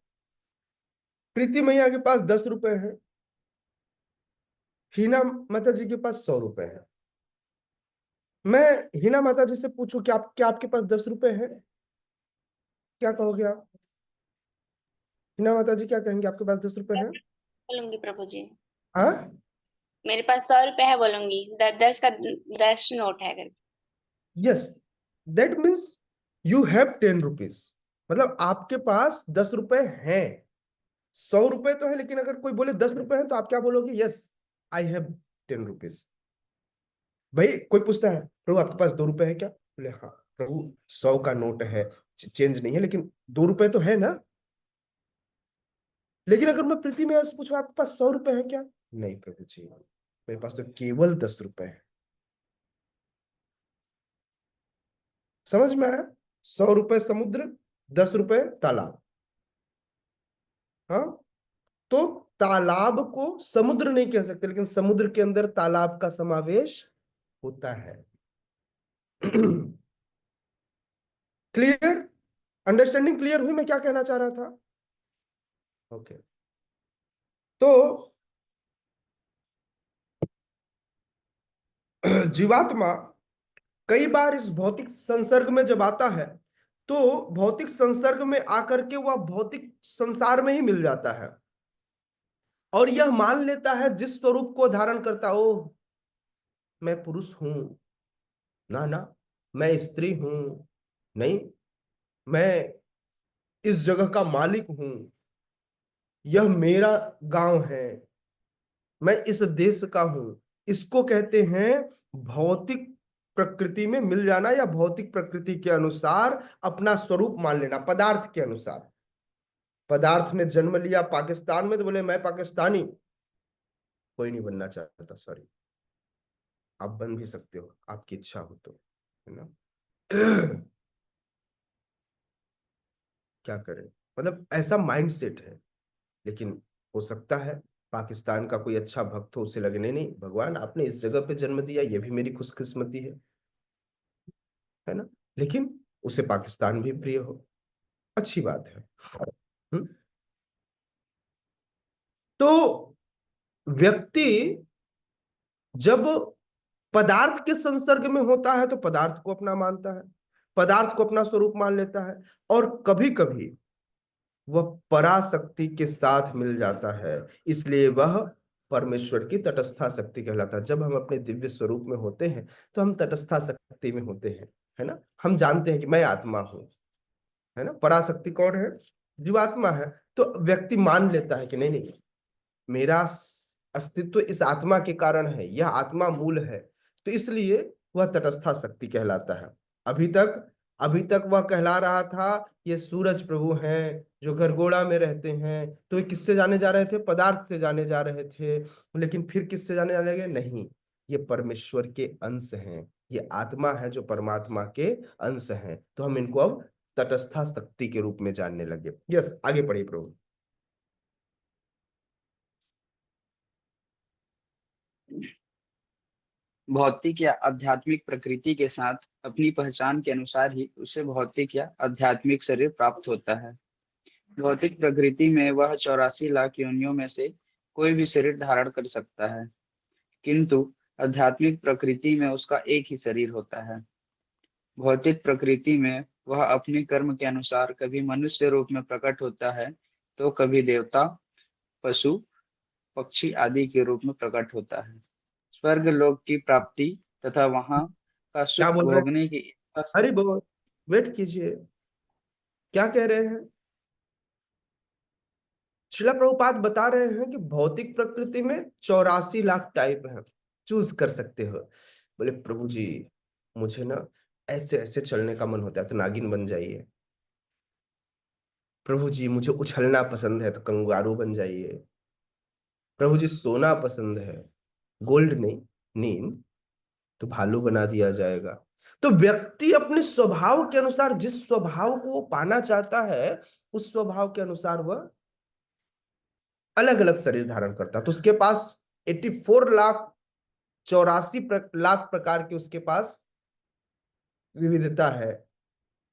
प्रीति मैया के पास 10 रुपए हैं, हीना माता जी के पास 100 रुपए हैं। मैं हीना माता जी से पूछूं कि क्या आपके पास 10 रुपए हैं? क्या कहोगे आप? हीना माता जी क्या कहेंगे? आपके पास 10 रुपए हैं? बोलूंगी प्रभु जी, हाँ, मेरे पास 100 रुपए है बोलूंगी। 10 नोट है करके। Yes, that means you have 10 rupees, मतलब आपके पास 10 रुपए हैं। 100 रुपए तो है, लेकिन अगर कोई बोले 10 रुपए हैं तो आप क्या बोलोगे? Yes, I have 10 rupees. भाई कोई पूछता है प्रभु आपके पास 2 रुपए है क्या? बोले हाँ प्रभु, 100 का नोट है, चेंज नहीं है, लेकिन 2 रुपए तो है ना। लेकिन अगर मैं प्रीति में पूछूं आपके पास 100 रुपए है क्या? नहीं प्रभु जी, मेरे पास तो केवल 10 रुपए है। समझ में आया? 100 रुपए समुद्र, 10 रुपए तालाब। हाँ, तो तालाब को समुद्र नहीं कह सकते, लेकिन समुद्र के अंदर तालाब का समावेश होता है। क्लियर? अंडरस्टैंडिंग क्लियर हुई मैं क्या कहना चाह रहा था? ओके। तो जीवात्मा कई बार इस भौतिक संसर्ग में जब आता है, तो भौतिक संसर्ग में आकर के वह भौतिक संसार में ही मिल जाता है, और यह मान लेता है जिस स्वरूप को धारण करता, ओ मैं पुरुष हूं, ना ना मैं स्त्री हूं, नहीं मैं इस जगह का मालिक हूं, यह मेरा गांव है, मैं इस देश का हूं। इसको कहते हैं भौतिक प्रकृति में मिल जाना, या भौतिक प्रकृति के अनुसार अपना स्वरूप मान लेना, पदार्थ के अनुसार। पदार्थ ने जन्म लिया पाकिस्तान में तो बोले मैं पाकिस्तानी। कोई नहीं बनना चाहता, सॉरी, आप बन भी सकते हो, आपकी इच्छा हो तो, है ना। क्या करें, मतलब ऐसा माइंडसेट है। लेकिन हो सकता है पाकिस्तान का कोई अच्छा भक्त हो, उसे लगे नहीं नहीं भगवान आपने इस जगह पे जन्म दिया, ये भी मेरी खुशकिस्मती है ना। लेकिन उसे पाकिस्तान भी प्रिय हो, अच्छी बात है। हम्म? तो व्यक्ति जब पदार्थ के संसर्ग में होता है तो पदार्थ को अपना मानता है, पदार्थ को अपना स्वरूप मान लेता है, और कभी कभी वह पराशक्ति के साथ मिल जाता है, इसलिए वह परमेश्वर की तटस्था शक्ति कहलाता है। जब हम अपने दिव्य स्वरूप में होते हैं तो हम तटस्था शक्ति में होते हैं, है ना। हम जानते हैं कि मैं आत्मा हूं, है ना। पराशक्ति कौन है? जीवात्मा है। तो व्यक्ति मान लेता है कि नहीं नहीं, मेरा अस्तित्व इस आत्मा के कारण है, यह आत्मा मूल है, तो इसलिए वह तटस्था शक्ति कहलाता है। अभी तक अभी तक वह कहला रहा था ये सूरज प्रभु हैं जो गरगोड़ा में रहते हैं, तो ये किससे जाने जा रहे थे? पदार्थ से जाने जा रहे थे। लेकिन फिर किससे जाने जा रहे? नहीं, ये परमेश्वर के अंश हैं, ये आत्मा है जो परमात्मा के अंश हैं, तो हम इनको अब तटस्था शक्ति के रूप में जानने लगे। यस, आगे पढ़िए प्रभु। भौतिक या आध्यात्मिक प्रकृति के साथ अपनी पहचान के अनुसार ही उसे भौतिक या आध्यात्मिक शरीर प्राप्त होता है। भौतिक प्रकृति में वह 84 लाख योनियों में से कोई भी शरीर धारण कर सकता है, किंतु आध्यात्मिक प्रकृति में उसका एक ही शरीर होता है। भौतिक प्रकृति में वह अपने कर्म के अनुसार कभी मनुष्य रूप में प्रकट होता है, तो कभी देवता, पशु, पक्षी आदि के रूप में प्रकट होता है। स्वर्ग लोक की प्राप्ति तथा वहां का क्या सुख बोल रहे हैं? भोगने की इच्छा से हरि बोल, वेट कीजिए, क्या कह रहे हैं? शिला प्रभुपाद बता रहे हैं कि भौतिक प्रकृति में 84 लाख टाइप हैं, चूज कर सकते हो। बोले प्रभु जी मुझे ना ऐसे ऐसे चलने का मन होता है, तो नागिन बन जाइए। प्रभु जी मुझे उछलना पसंद है, तो कंगारू बन जाइए। प्रभु जी सोना पसंद है, गोल्ड नहीं, नींद, तो भालू बना दिया जाएगा। तो व्यक्ति अपने स्वभाव के अनुसार जिस स्वभाव को वो पाना चाहता है, उस स्वभाव के अनुसार वह अलग अलग शरीर धारण करता है। तो उसके पास 84 लाख 84 लाख प्रकार के उसके पास विविधता है,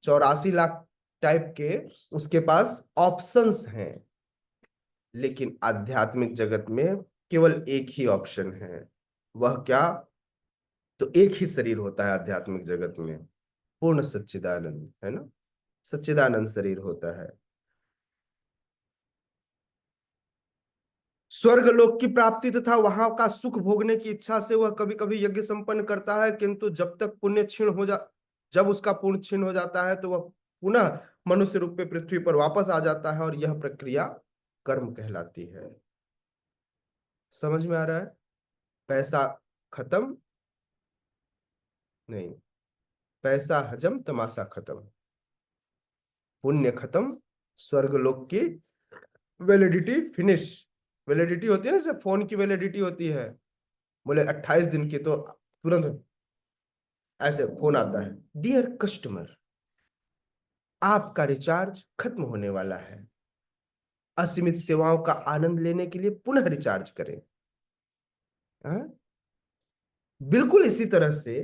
84 लाख टाइप के उसके पास ऑप्शंस हैं। लेकिन आध्यात्मिक जगत में केवल एक ही ऑप्शन है, वह क्या? तो एक ही शरीर होता है आध्यात्मिक जगत में, पूर्ण सच्चिदानंद, है ना। सच्चिदानंद शरीर होता है। स्वर्ग लोक की प्राप्ति तथा वहां का सुख भोगने की इच्छा से वह कभी कभी यज्ञ संपन्न करता है, किंतु जब तक पुण्य क्षीण हो जा जब उसका पुण्य क्षीण हो जाता है तो वह पुनः मनुष्य रूप में पृथ्वी पर वापस आ जाता है, और यह प्रक्रिया कर्म कहलाती है। समझ में आ रहा है? पैसा खत्म नहीं, पैसा हजम तमाशा खत्म, पुण्य खत्म, स्वर्ग लोक की वैलिडिटी फिनिश। वैलिडिटी होती है ना, जैसे फोन की वैलिडिटी होती है, बोले 28 दिन की, तो तुरंत ऐसे फोन आता है, डियर कस्टमर आपका रिचार्ज खत्म होने वाला है, असीमित सेवाओं का आनंद लेने के लिए पुनः रिचार्ज करें। हाँ? बिल्कुल इसी तरह से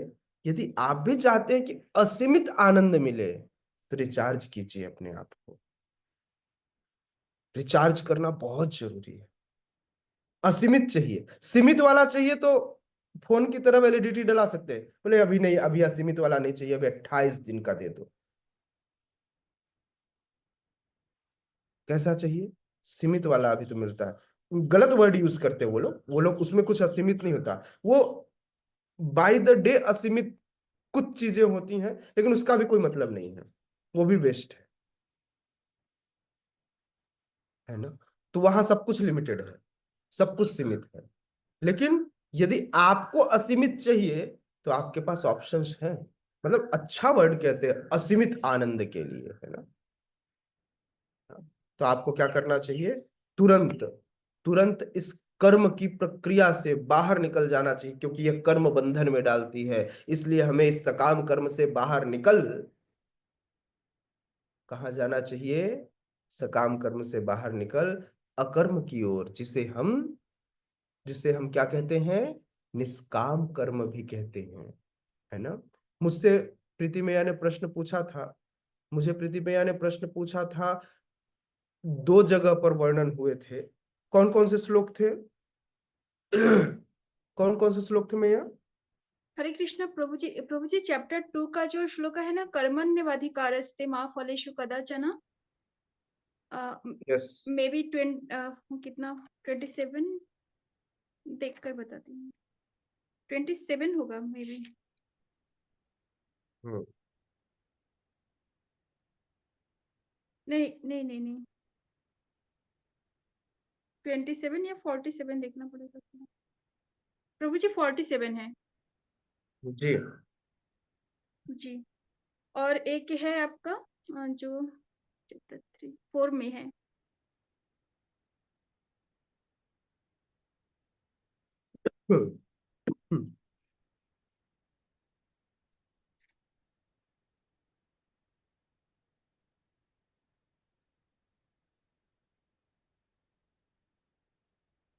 यदि आप भी चाहते हैं कि असीमित आनंद मिले तो रिचार्ज कीजिए अपने आप को। रिचार्ज करना बहुत जरूरी है। असीमित चाहिए, सीमित वाला चाहिए तो फोन की तरह वैलिडिटी डला सकते हैं, बोले अभी नहीं, अभी असीमित वाला नहीं चाहिए, अभी 28 दिन का दे दो। कैसा चाहिए? सीमित वाला अभी तो मिलता है। गलत वर्ड यूज करते हैं वो लोग उसमें कुछ असीमित नहीं होता, वो बाय द डे असीमित कुछ चीजें होती हैं, लेकिन उसका भी कोई मतलब नहीं है, वो भी वेस्ट है ना। तो वहां सब कुछ लिमिटेड है, सब कुछ सीमित है। लेकिन यदि आपको असीमित चाहिए तो आपके पास ऑप्शंस हैं। मतलब अच्छा वर्ड कहते हैं असीमित आनंद के लिए, है ना। तो आपको क्या करना चाहिए? तुरंत तुरंत इस कर्म की प्रक्रिया से बाहर निकल जाना चाहिए, क्योंकि यह कर्म बंधन में डालती है। इसलिए हमें इस सकाम कर्म से बाहर निकल कहाँ जाना चाहिए? सकाम कर्म से बाहर निकल अकर्म की ओर, जिसे हम क्या कहते हैं? निष्काम कर्म भी कहते हैं, है ना। मुझसे प्रीति मैया ने प्रश्न पूछा था, मुझे प्रीति मैया ने प्रश्न पूछा था, 2 जगह पर वर्णन हुए थे। कौन कौन से श्लोक थे? कौन कौन से श्लोक थे मैया? हरे कृष्ण प्रभु जी चैप्टर 2 का जो श्लोक है ना, कर्मण्यवाधिकारस्ते मा फलेषु कदाचन, यस। मे बी कितना 27, देखकर बताती हूँ, 27 होगा मे बी। नहीं नहीं नहीं नहीं, 27 या 47 देखना पड़ेगा प्रभु जी। 47 है जी। जी। और एक है आपका जो चैप्टर 4 में है।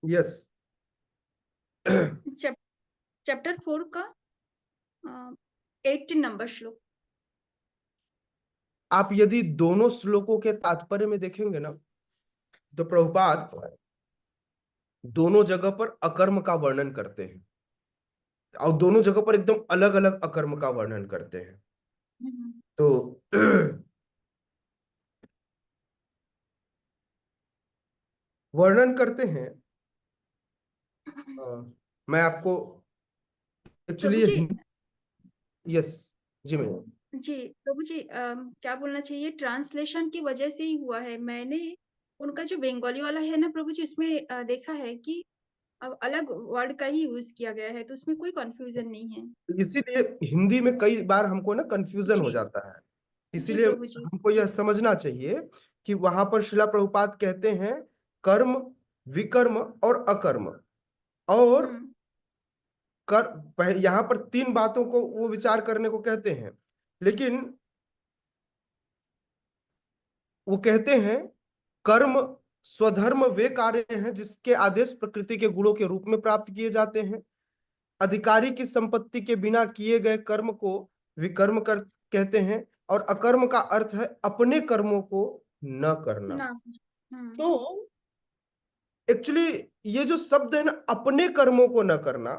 यस। चैप्टर 4 का 18 नंबर श्लोक। आप यदि दोनों श्लोकों के तात्पर्य में देखेंगे ना, तो प्रभुपाद दोनों जगह पर अकर्म का वर्णन करते हैं, और दोनों जगह पर एकदम अलग अलग अकर्म का वर्णन करते हैं। तो वर्णन करते हैं। मैं आपको प्रभु एक्चुअली जी यस जी मैं जी प्रभु जी क्या बोलना चाहिए, ट्रांसलेशन की वजह से ही हुआ है। मैंने उनका जो बंगाली वाला है ना प्रभु जी, उसमें देखा है कि अब अलग वर्ड का ही यूज किया गया है, तो उसमें कोई कंफ्यूजन नहीं है। इसीलिए हिंदी में कई बार हमको ना कंफ्यूजन हो जी जाता है। जी इसीलिए प्रभु जी। हमको यह समझना चाहिए कि वहां पर शिला प्रभुपाद कहते हैं कर्म, विकर्म और अकर्म। और हम्म यहाँ पर 3 बातों को वो विचार करने को कहते हैं, लेकिन वो कहते हैं कर्म स्वधर्म वे कार्य हैं जिसके आदेश प्रकृति के गुणों के रूप में प्राप्त किए जाते हैं। अधिकारी की संपत्ति के बिना किए गए कर्म को विकर्म कर कहते हैं। और अकर्म का अर्थ है अपने कर्मों को न करना। ना। हम्म तो एक्चुअली ये जो शब्द है ना, अपने कर्मों को न करना,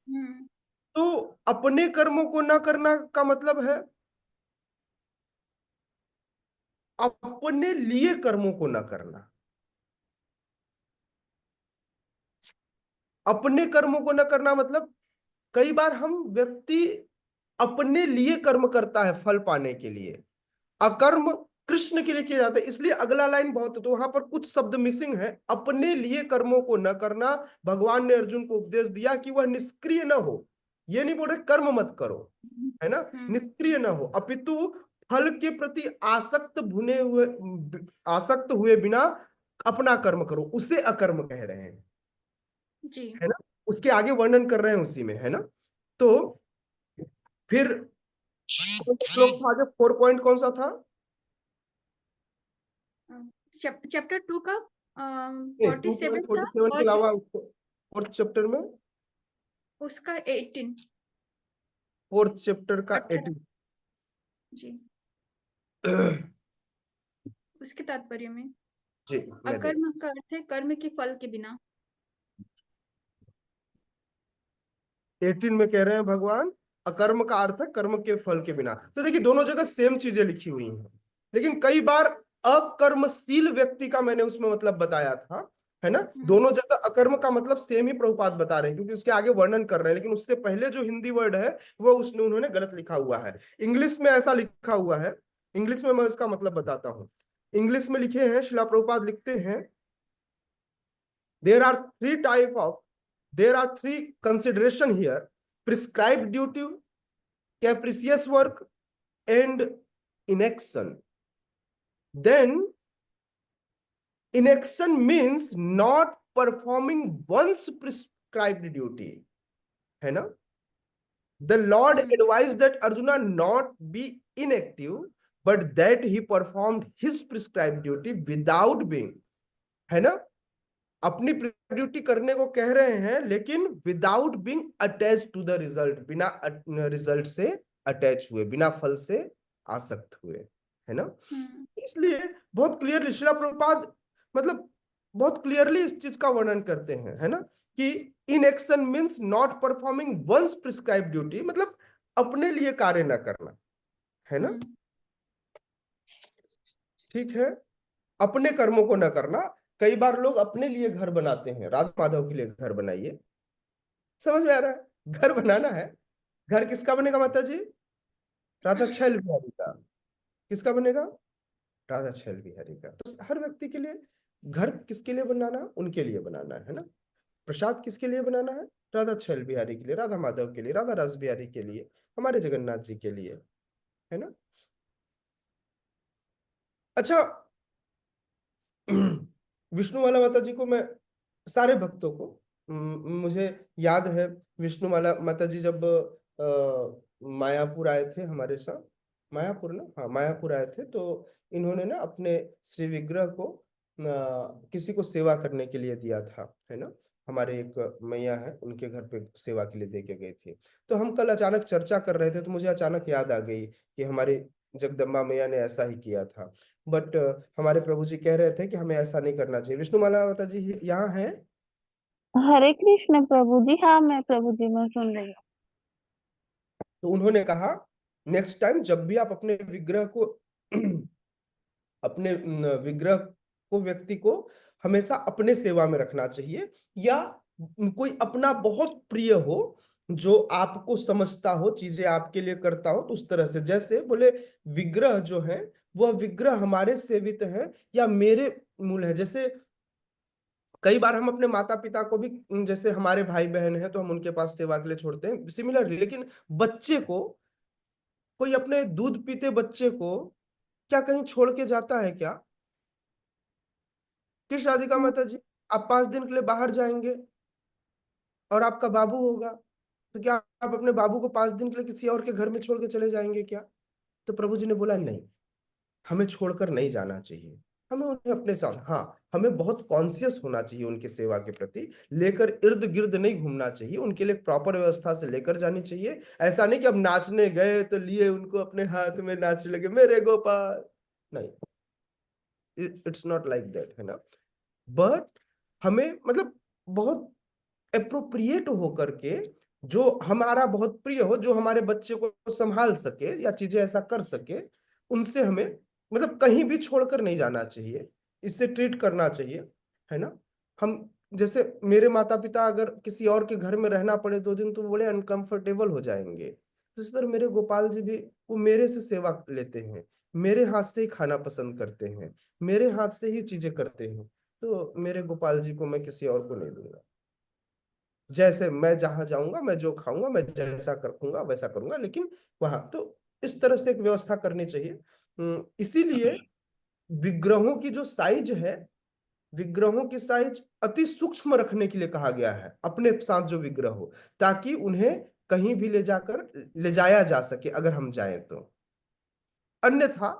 हम्म तो अपने कर्मों को न करना का मतलब है अपने लिए कर्मों को न करना। अपने कर्मों को न करना मतलब कई बार हम व्यक्ति अपने लिए कर्म करता है फल पाने के लिए, अकर्म कृष्ण के लिए किया जाता है। इसलिए अगला लाइन बहुत, तो वहां पर कुछ शब्द मिसिंग है। अपने लिए कर्मों को न करना, भगवान ने अर्जुन को उपदेश दिया कि वह निष्क्रिय न हो। ये नहीं बोल रहे कर्म मत करो, है ना, हम्म निष्क्रिय न हो, अपितु फल के प्रति आसक्त हुए बिना अपना कर्म करो, उसे अकर्म कह रहे हैं, जी है ना। उसके आगे वर्णन कर रहे हैं उसी में, है ना। तो फिर कौन सा श्लोक था? जो 4 पॉइंट कौन सा था? चैप्टर 2 का टू 47 था 47 के और अलावा फोर्थ चैप्टर में, उसका 18 फोर्थ चैप्टर का 18 18। जी, उसके तात्पर्य में जी मैं देख अकर्म का अर्थ है कर्म के फल के बिना। 18 में कह रहे हैं भगवान, अकर्म का अर्थ है कर्म के फल के बिना। तो देखिए दोनों जगह सेम चीजें लिखी हुई हैं, लेकिन कई बार अकर्मशील व्यक्ति का मैंने उसमें मतलब बताया था, है ना। दोनों जगह अकर्म का मतलब सेम ही प्रभुपाद बता रहे हैं, क्योंकि उसके आगे वर्णन कर रहे हैं, लेकिन उससे पहले जो हिंदी वर्ड है वो उन्होंने गलत लिखा हुआ है। इंग्लिश में ऐसा लिखा हुआ है, इंग्लिश में मैं उसका मतलब बताता हूँ। इंग्लिश में लिखे हैं, शिला प्रभुपाद लिखते हैं, there are there are three consideration here: prescribed duty, capricious work, and inaction. Then inaction means not performing one's prescribed duty, है ना। The Lord advised that Arjuna not be inactive, but that he performed his prescribed duty without being, है ना, अपनी duty करने को कह रहे हैं, लेकिन without being attach to the result, बिना रिजल्ट से अटैच हुए, बिना फल से आसक्त हुए, है ना। इसलिए बहुत क्लियरली शिला प्रभुपाद मतलब बहुत क्लियरली इस चीज का वर्णन करते हैं, है ना, कि inaction means not performing one's prescribe duty, मतलब अपने लिए कार्य ना करना, है ना। ठीक है, अपने कर्मों को न करना। कई बार लोग अपने लिए घर बनाते हैं, राधा माधव के लिए घर बनाइए, समझ में आ रहा है, घर बनाना है। घर किसका बनेगा माता जी? राधा छैल बिहारी का। किसका बनेगा? राधा छैल बिहारी का। तो हर व्यक्ति के लिए घर किसके लिए बनाना? उनके लिए बनाना है ना। प्रसाद किसके लिए बनाना है? राधा छैल बिहारी के लिए, राधा माधव के लिए, राधा रस बिहारी के लिए, हमारे जगन्नाथ जी के लिए, है ना। अच्छा, विष्णुमाला माता जी को मैं, सारे भक्तों को, मुझे याद है विष्णुमाला माता जी जब मायापुर आए थे हमारे साथ, मायापुर ना, हाँ मायापुर आए थे, तो इन्होंने ना अपने श्री विग्रह को किसी को सेवा करने के लिए दिया था, है ना। हमारे एक मैया है, उनके घर पे सेवा के लिए दे के गए थे। तो हम कल अचानक चर्चा कर रहे थे, तो मुझे अचानक याद आ गई कि हमारे जगदम्बा मैया ने ऐसा ही किया था। बट हमारे प्रभु जी कह रहे थे कि हमें ऐसा नहीं करना चाहिए। विष्णुमाला माता जी यहाँ है? हरे कृष्ण प्रभु जी। हाँ मैं प्रभु जी मैं सुन रही हूँ। तो उन्होंने कहा नेक्स्ट टाइम जब भी आप अपने विग्रह को अपने विग्रह को, व्यक्ति को हमेशा अपने सेवा में रखना चाहिए, या कोई अपना बहुत प्रिय हो जो आपको समझता हो, चीजें आपके लिए करता हो, तो उस तरह से, जैसे बोले विग्रह जो है वह विग्रह हमारे सेवित है या मेरे मूल है। जैसे कई बार हम अपने माता पिता को भी, जैसे हमारे भाई बहन हैं तो हम उनके पास सेवा के लिए छोड़ते हैं, सिमिलरली। लेकिन बच्चे को, कोई अपने दूध पीते बच्चे को क्या कहीं छोड़ के जाता है क्या? किस राधिका माता जी, आप 5 दिन के लिए बाहर जाएंगे और आपका बाबू होगा, तो क्या आप अपने बाबू को 5 दिन के लिए किसी और के घर में छोड़ के चले जाएंगे क्या? तो प्रभु जी ने बोला नहीं, हमें छोड़कर नहीं जाना चाहिए, हमें उन्हें अपने साथ, हाँ हमें बहुत कॉन्शियस होना चाहिए उनकी सेवा के प्रति, लेकर इर्द गिर्द नहीं घूमना चाहिए, उनके लिए प्रॉपर व्यवस्था से लेकर जानी चाहिए। ऐसा नहीं कि अब नाचने गए तो लिए उनको अपने हाथ में, नाचने लगे मेरे गोपाल, नहीं, इट्स नॉट लाइक दैट, है ना। बट हमें मतलब बहुत अप्रोप्रिएट होकर के, जो हमारा बहुत प्रिय हो, जो हमारे बच्चे को संभाल सके या चीजें ऐसा कर सके, उनसे हमें मतलब कहीं भी छोड़कर नहीं जाना चाहिए, इससे ट्रीट करना चाहिए, है ना। हम जैसे मेरे माता पिता अगर किसी और के घर में रहना पड़े 2 दिन तो वो बड़े अनकंफर्टेबल हो जाएंगे। तो इस तरह मेरे गोपाल जी भी, वो मेरे से सेवा लेते हैं, मेरे हाथ से ही खाना पसंद करते हैं, मेरे हाथ से ही चीजें करते हैं, तो मेरे गोपाल जी को मैं किसी और को नहीं दूंगा। जैसे मैं जहां जाऊंगा, मैं जो खाऊंगा, मैं जैसा करूंगा वैसा करूंगा, लेकिन वहां तो इस तरह से एक व्यवस्था करनी चाहिए। इसीलिए विग्रहों की जो साइज है, विग्रहों की साइज अति सूक्ष्म रखने के लिए कहा गया है, अपने साथ जो विग्रह हो, ताकि उन्हें कहीं भी ले जाकर ले जाया जा सके अगर हम जाएं तो। अन्यथा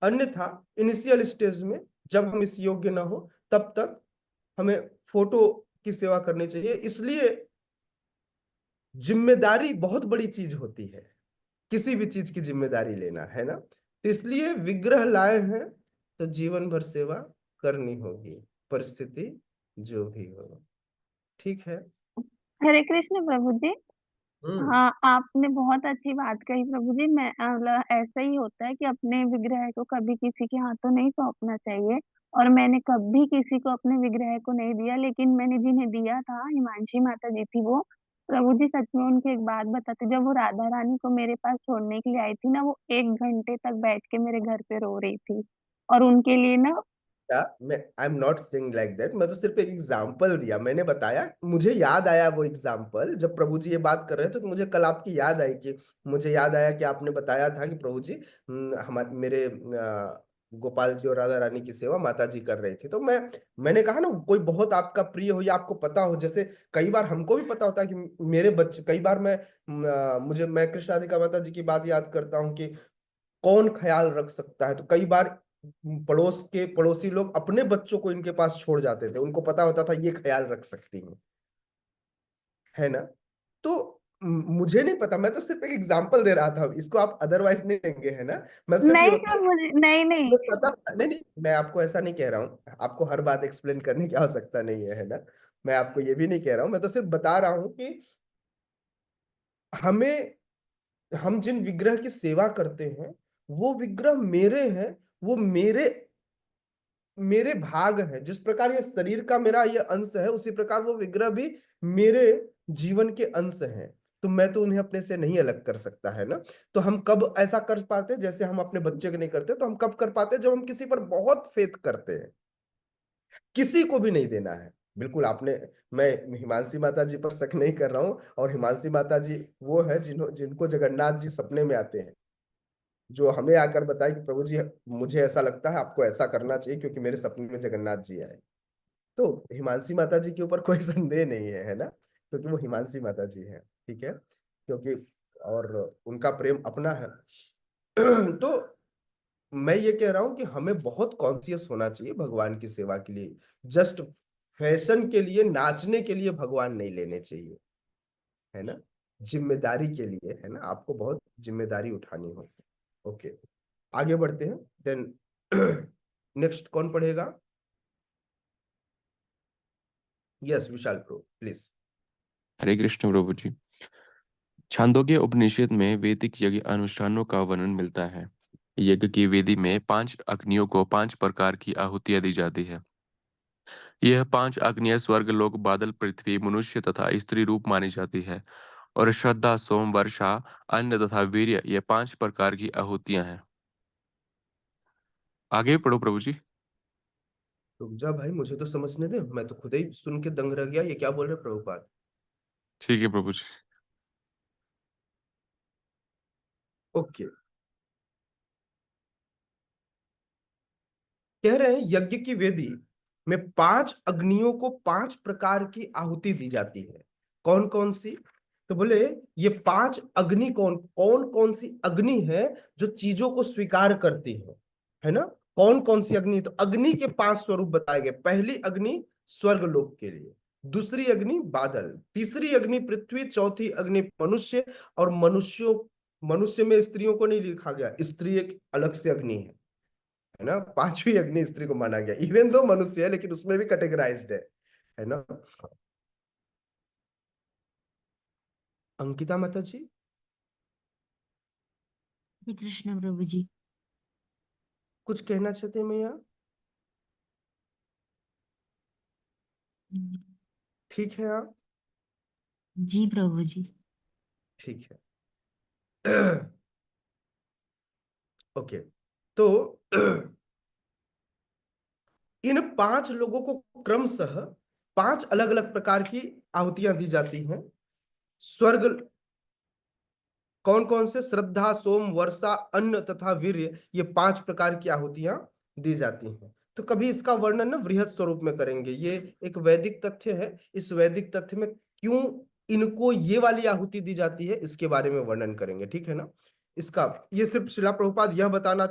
अन्यथा इनिशियल स्टेज में जब हम इस योग्य ना हो तब तक हमें फोटो की सेवा करनी चाहिए। इसलिए जिम्मेदारी बहुत बड़ी चीज होती है, किसी भी चीज की जिम्मेदारी लेना, है ना। तो इसलिए विग्रह लाए हैं तो जीवन भर सेवा करनी होगी, परिस्थिति जो भी हो। ठीक है। हरे कृष्ण प्रभु जी। हम्म। हाँ, आपने बहुत अच्छी बात कही प्रभु जी। मैं मतलब ऐसा ही होता है कि अपने विग्रह को कभी किसी के हाथों नहीं सौंपना चाहिए। और मैंने कभी किसी को अपने विग्रह को नहीं दिया, लेकिन मैंने जिन्हें दिया था, हिमांशी माता जी थी वो। प्रभु जी सच में उनकी एक बात बताते, जब वो राधा रानी को मेरे पास छोड़ने के लिए आई थी ना, वो 1 घंटे तक बैठ के मेरे घर पे रो रही थी। और उनके लिए ना, क्या मैं I am not saying like that, मैं तो सिर्फ एक एग्जांपल दिया, मैंने बताया, मुझे याद आया वो एग्जांपल जब प्रभु जी ये बात कर रहे थे, तो मुझे कल आपकी याद आई कि मुझे याद आया कि आपने बताया था कि प्रभु जी हमारे मेरे गोपाल जी और राधा रानी की सेवा माता जी कर रही थी। तो मैंने कहा ना, कोई बहुत आपका प्रिय हो या आपको पता हो, जैसे कई बार हमको भी पता होता है कि मेरे बच्चे, कई बार मैं कृष्ण राधिका माता जी की बात याद करता हूँ कि कौन ख्याल रख सकता है। तो कई बार पड़ोस के पड़ोसी लोग अपने बच्चों को इनके पास छोड़ जाते थे, उनको पता होता था ये ख्याल रख सकती हैं, है ना। तो मुझे नहीं पता, मैं तो सिर्फ एक एग्जांपल दे रहा था, इसको आप अदरवाइज नहीं लेंगे, है ना। मैं तो सिर्फ ये नहीं बता, प्रभु जी, नहीं नहीं। मुझे पता नहीं, नहीं मैं आपको ऐसा नहीं कह रहा हूँ, आपको हर बात एक्सप्लेन करने की आवश्यकता नहीं है ना। मैं आपको ये भी नहीं कह रहा हूँ, मैं तो सिर्फ बता रहा हूँ कि हमें, हम जिन विग्रह की सेवा करते हैं वो विग्रह मेरे हैं, वो मेरे मेरे भाग है। जिस प्रकार ये शरीर का मेरा ये अंश है, उसी प्रकार वो विग्रह भी मेरे जीवन के अंश हैं। तो मैं तो उन्हें अपने से नहीं अलग कर सकता, है ना। तो हम कब ऐसा कर पाते, जैसे हम अपने बच्चे के नहीं करते, तो हम कब कर पाते, जब हम किसी पर बहुत फेथ करते हैं, किसी को भी नहीं देना है। बिल्कुल आपने, मैं हिमांशी माता जी पर शक नहीं कर रहा हूं, और हिमांशी माता जी वो है जिनको जगन्नाथ जी सपने में आते हैं, जो हमें आकर बताए कि प्रभु जी मुझे ऐसा लगता है आपको ऐसा करना चाहिए क्योंकि मेरे सपने में जगन्नाथ जी आए। तो हिमांशी माता जी के ऊपर कोई संदेह नहीं है ना, क्योंकि वो हिमांशी माता जी है। ठीक है, क्योंकि और उनका प्रेम अपना है। तो मैं ये कह रहा हूं कि हमें बहुत कॉन्शियस होना चाहिए भगवान की सेवा के लिए। जस्ट फैशन के लिए, नाचने के लिए भगवान नहीं लेने चाहिए, है ना। जिम्मेदारी के लिए, है ना, आपको बहुत जिम्मेदारी उठानी होगी। ओके, आगे बढ़ते हैं। देन नेक्स्ट कौन पढ़ेगा? यस, विशाल प्रो प्लीज। हरे कृष्ण प्रभु जी। छांदोग्य उपनिषद में वैदिक यज्ञ अनुष्ठानों का वर्णन मिलता है। यज्ञ की वेदी में 5 अग्नियों को 5 प्रकार की आहुतियां दी जाती है। यह 5 अग्नियां स्वर्ग, लोक, बादल, पृथ्वी, मनुष्य तथा स्त्री रूप मानी जाती है। और श्रद्धा, सोम, वर्षा, अन्न तथा वीर्य ये 5 प्रकार की आहुतियां हैं। आगे पढ़ो प्रभु जी। रुक जा भाई, मुझे तो समझने दे, मैं तो खुद ही सुन के दंग रह गया, ये क्या बोल रहे प्रभुपाद। ठीक है प्रभु जी। ओके, कह रहे हैं यज्ञ की वेदी में 5 अग्नियों को 5 प्रकार की आहुति दी जाती है। कौन कौन सी? तो बोले ये 5 अग्नि कौन कौन कौन सी अग्नि है जो चीजों को स्वीकार करती है ना। कौन कौन सी अग्नि? तो अग्नि के 5 स्वरूप बताए गए। पहली अग्नि स्वर्ग लोक के लिए, दूसरी अग्नि बादल, तीसरी अग्नि पृथ्वी, चौथी अग्नि मनुष्य। और मनुष्य में स्त्रियों को नहीं लिखा गया, स्त्री एक अलग से अग्नि है ना। 5वीं अग्नि स्त्री को माना गया, इवन दो मनुष्य है लेकिन उसमें भी कैटेगराइज्ड है ना। अंकिता माता जी, हरे कृष्ण प्रभु जी। कुछ कहना चाहते हैं मैया? ठीक है आप? जी प्रभु जी। ठीक है। ओके, तो इन 5 लोगों को क्रमशः 5 अलग अलग प्रकार की आहुतियां दी जाती हैं। स्वर्ग कौन कौन से? श्रद्धा, सोम, वर्षा, अन्न तथा वीर्य, ये 5 प्रकार की आहुतियां दी जाती हैं। तो कभी इसका वर्णन ना वृहत स्वरूप में करेंगे। ये एक वैदिक तथ्य है, इस वैदिक तथ्य में क्यों इनको ये वाली आहुति दी जाती है इसके बारे में वर्णन करेंगे, ठीक है ना। इसका ये सिर्फ श्रीला प्रभुपाद यह बताना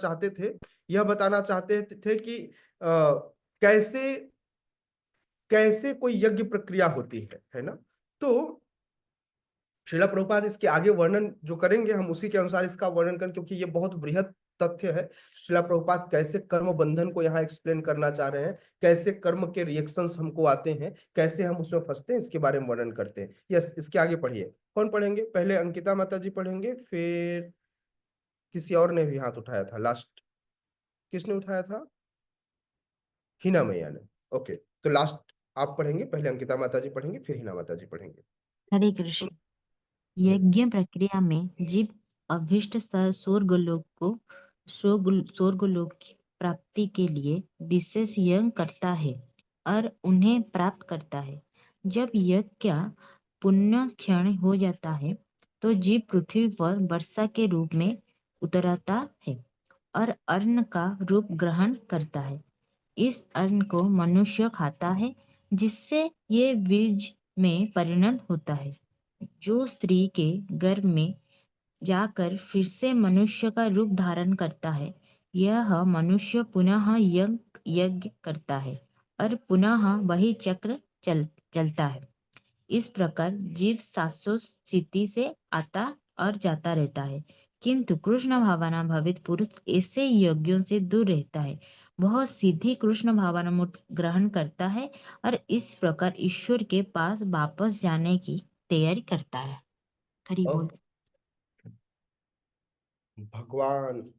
चाहते थे कि कैसे कैसे कोई यज्ञ प्रक्रिया होती है ना। तो श्रीला प्रभुपाद इसके आगे वर्णन जो करेंगे हम उसी के अनुसार इसका वर्णन करें, क्योंकि ये बहुत बृहद तथ्य है। श्रीला प्रभुपाद कैसे कर्म बंधन को यहाँ एक्सप्लेन करना चाह रहे हैं, कैसे कर्म के रिएक्शंस हमको आते हैं, कैसे हम उसमें फंसते हैं, इसके बारे में वर्णन करते हैं। यस, इसके आगे पढ़िए। कौन पढ़ेंगे? पहले अंकिता माता जी पढ़ेंगे, फिर किसी और ने भी हाथ उठाया था लास्ट। किसने उठाया था? हिना मैया ने। ओके, तो लास्ट आप पढ़ेंगे, पहले अंकिता माता जी पढ़ेंगे, फिर हिना माता जी पढ़ेंगे। हरे कृष्ण। जी। यज्ञ प्रक्रिया में जीव अभीष्ट स्वर्गलोक की प्राप्ति के लिए विशेष यज्ञ करता है और उन्हें प्राप्त करता है। जब यज्ञ पुण्य क्षण हो जाता है तो जीव पृथ्वी पर वर्षा के रूप में उतरता है और अन्न का रूप ग्रहण करता है। इस अन्न को मनुष्य खाता है, जिससे ये बीज में परिणत होता है, जो स्त्री के गर्भ में जाकर फिर से मनुष्य का रूप धारण करता है। यह मनुष्य पुनः यज्ञ करता है और पुनः वही चक्र चलता है। इस प्रकार जीव शाश्वत स्थिति से आता और जाता रहता है, किंतु कृष्ण भावना भावित पुरुष ऐसे यज्ञों से दूर रहता है। वह सीधी कृष्ण भावना मूर्त ग्रहण करता है और इस प्रकार ईश्वर के पास वापस जाने की तैयारी करता है। हरि बोल। भगवान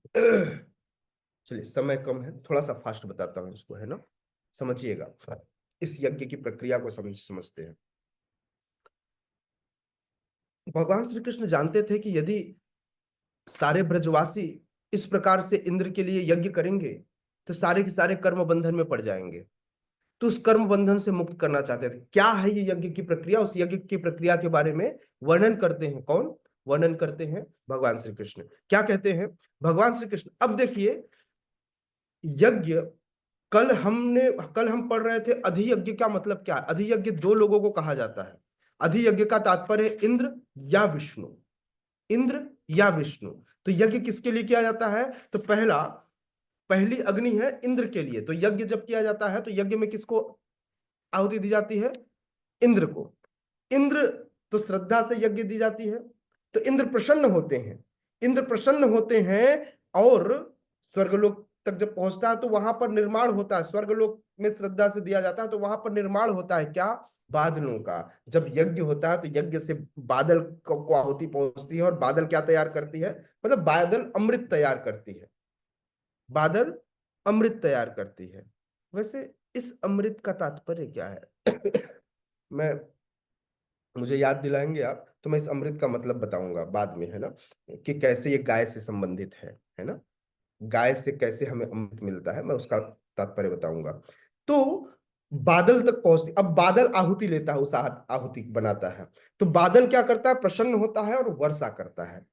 चलिए, समय कम है, थोड़ा सा फास्ट बताता हूँ इसको, है ना, समझिएगा। इस यज्ञ की प्रक्रिया को समझते हैं। भगवान श्री कृष्ण जानते थे कि यदि सारे ब्रजवासी इस प्रकार से इंद्र के लिए यज्ञ करेंगे तो सारे के सारे कर्म बंधन में पड़ जाएंगे। तो उस कर्म बंधन से मुक्त करना चाहते थे। क्या है ये यज्ञ की प्रक्रिया? उस यज्ञ की प्रक्रिया के बारे में वर्णन करते हैं। कौन वर्णन करते हैं? भगवान श्री कृष्ण। क्या कहते हैं भगवान श्री कृष्ण? अब देखिए, यज्ञ कल हम पढ़ रहे थे, अधियज्ञ का मतलब क्या है? अधियज्ञ दो लोगों को कहा जाता है। अधियज्ञ का तात्पर्य है इंद्र या विष्णु, इंद्र या विष्णु। तो यज्ञ किसके लिए किया जाता है? तो पहली अग्नि है इंद्र के लिए। तो यज्ञ जब किया जाता है तो यज्ञ में किसको आहुति दी जाती है? इंद्र को। इंद्र तो श्रद्धा से यज्ञ दी जाती है, तो इंद्र प्रसन्न होते हैं। इंद्र प्रसन्न होते हैं और स्वर्गलोक तक जब पहुंचता है तो वहां पर निर्माण होता है। स्वर्गलोक में श्रद्धा से दिया जाता है तो वहां पर निर्माण होता है क्या? बादलों का। जब यज्ञ होता है तो यज्ञ से बादल को आहुति पहुंचती है, और बादल क्या तैयार करती है? मतलब बादल अमृत तैयार करती है। बादल अमृत तैयार करती है। वैसे इस अमृत का तात्पर्य क्या है? मैं मुझे याद दिलाएंगे आप तो मैं इस अमृत का मतलब बताऊंगा बाद में, है ना, कि कैसे ये गाय से संबंधित है ना, गाय से कैसे हमें अमृत मिलता है, मैं उसका तात्पर्य बताऊंगा। तो बादल तक पहुंचती, अब बादल आहुति लेता है, उस आहुति बनाता है। तो बादल क्या करता है? प्रसन्न होता है और वर्षा करता है।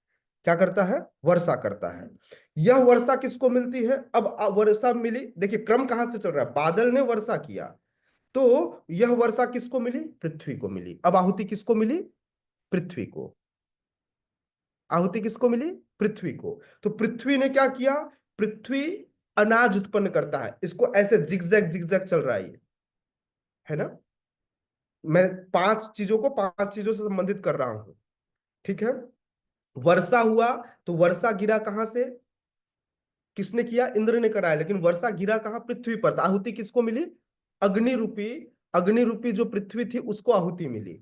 क्या करता है? वर्षा करता है। यह वर्षा किसको मिलती है? अब वर्षा मिली, देखिए क्रम कहां से चल रहा है। बादल ने वर्षा किया तो यह वर्षा किसको मिली? पृथ्वी को मिली। अब आहुति किसको मिली? पृथ्वी को। आहुति किसको मिली? पृथ्वी को। तो पृथ्वी ने क्या किया? पृथ्वी अनाज उत्पन्न करता है। इसको ऐसे जिगजैग जिगजैग चल रहा है ना। मैं पांच चीजों से संबंधित कर रहा हूं, ठीक है। वर्षा हुआ तो वर्षा गिरा कहां से? किसने किया? इंद्र ने कराया। लेकिन वर्षा गिरा कहां? पृथ्वी पर। आहुति किसको मिली? अग्नि रूपी जो पृथ्वी थी उसको आहुति मिली।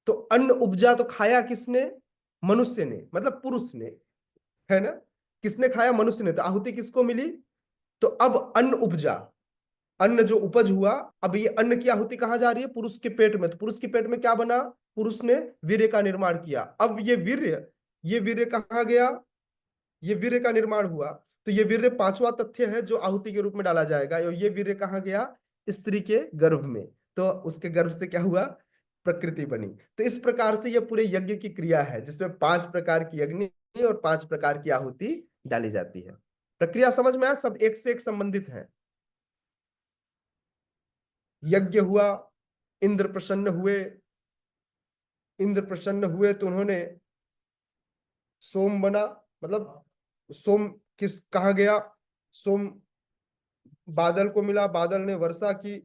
तो अन्न उपजा तो खाया किसने? मनुष्य ने, मतलब पुरुष ने, है ना। किसने खाया? मनुष्य ने। तो आहुति किसको मिली? तो अब अन्न उपजा, अन्न जो उपज हुआ, अब ये अन्न की आहुति कहां जा रही है? पुरुष के पेट में। तो पुरुष के पेट में क्या बना? पुरुष ने वीर्य का निर्माण किया। अब ये वीर्य कहां गया? ये वीर्य का निर्माण हुआ। तो ये वीर्य पांचवा तथ्य है जो आहुति के रूप में डाला जाएगा। और ये वीर्य कहां गया? स्त्री के गर्भ में। तो उसके गर्भ से क्या हुआ? प्रकृति बनी। तो इस प्रकार से यह पूरे यज्ञ की क्रिया है जिसमें 5 प्रकार की अग्नि और 5 प्रकार की आहुति डाली जाती है। प्रक्रिया समझ में आया? सब एक से एक संबंधित है। यज्ञ हुआ, इंद्र प्रसन्न हुए तो उन्होंने सोम बना, मतलब सोम किस कहाँ गया? सोम बादल को मिला, बादल ने वर्षा की,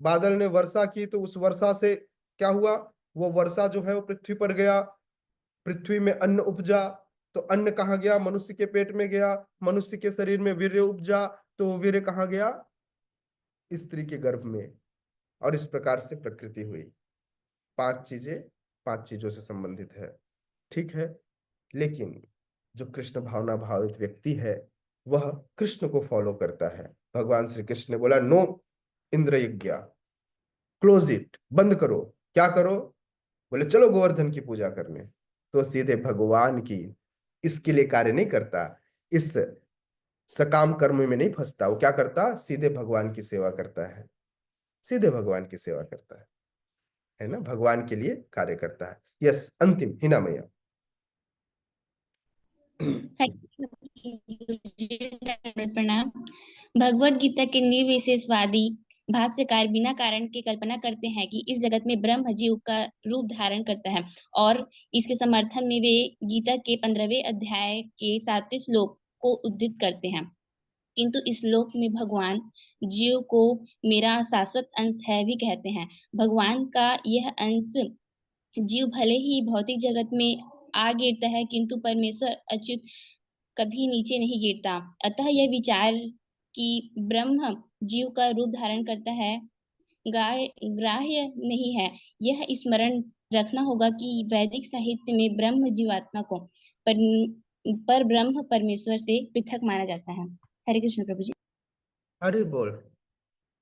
बादल ने वर्षा की, तो उस वर्षा से क्या हुआ? वो वर्षा जो है वो पृथ्वी पर गया, पृथ्वी में अन्न उपजा, तो अन्न कहाँ गया? मनुष्य के पेट में गया, मनुष्य के शरीर में वीर्य उपजा, तो वो वीर्य कहाँ गया? स्त्री के गर्भ में। और इस प्रकार से प्रकृति हुई। 5 चीजें 5 चीजों से संबंधित है, ठीक है। लेकिन जो कृष्ण भावना भावित व्यक्ति है वह कृष्ण को फॉलो करता है। भगवान श्री कृष्ण ने बोला नो इंद्र यज्ञ, क्लोज इट, बंद करो। क्या करो? बोले चलो गोवर्धन की पूजा करने। तो सीधे भगवान की इसके लिए कार्य नहीं करता, इस सकाम कर्म में नहीं फंसता। वो क्या करता? सीधे भगवान की सेवा करता है, सीधे भगवान की सेवा करता है ना, भगवान के लिए कार्य करता है। यस, अंतिम हिना मैया। प्रणाम। भगवत गीता के निर्विशेषवादी भाष्यकार बिना कारण के कल्पना करते हैं कि इस जगत में ब्रह्म जीव का रूप धारण करता है और इसके समर्थन में वे गीता के 15वें अध्याय के 7वें श्लोक को उद्धृत करते हैं। किंतु इस श्लोक में भगवान जीव को मेरा शाश्वत अंश है भी कहते हैं। भगवान का यह अंश जीव भले ही भौतिक जगत में आ गिरता है किंतु परमेश्वर अच्युत कभी नीचे नहीं गिरता। अतः यह विचार कि ब्रह्म जीव का रूप धारण करता है ग्राह्य नहीं है। यह स्मरण रखना होगा कि वैदिक साहित्य में ब्रह्म जीवात्मा को पर ब्रह्म परमेश्वर से पृथक माना जाता है। हरे कृष्ण प्रभु जी। अरे बोल,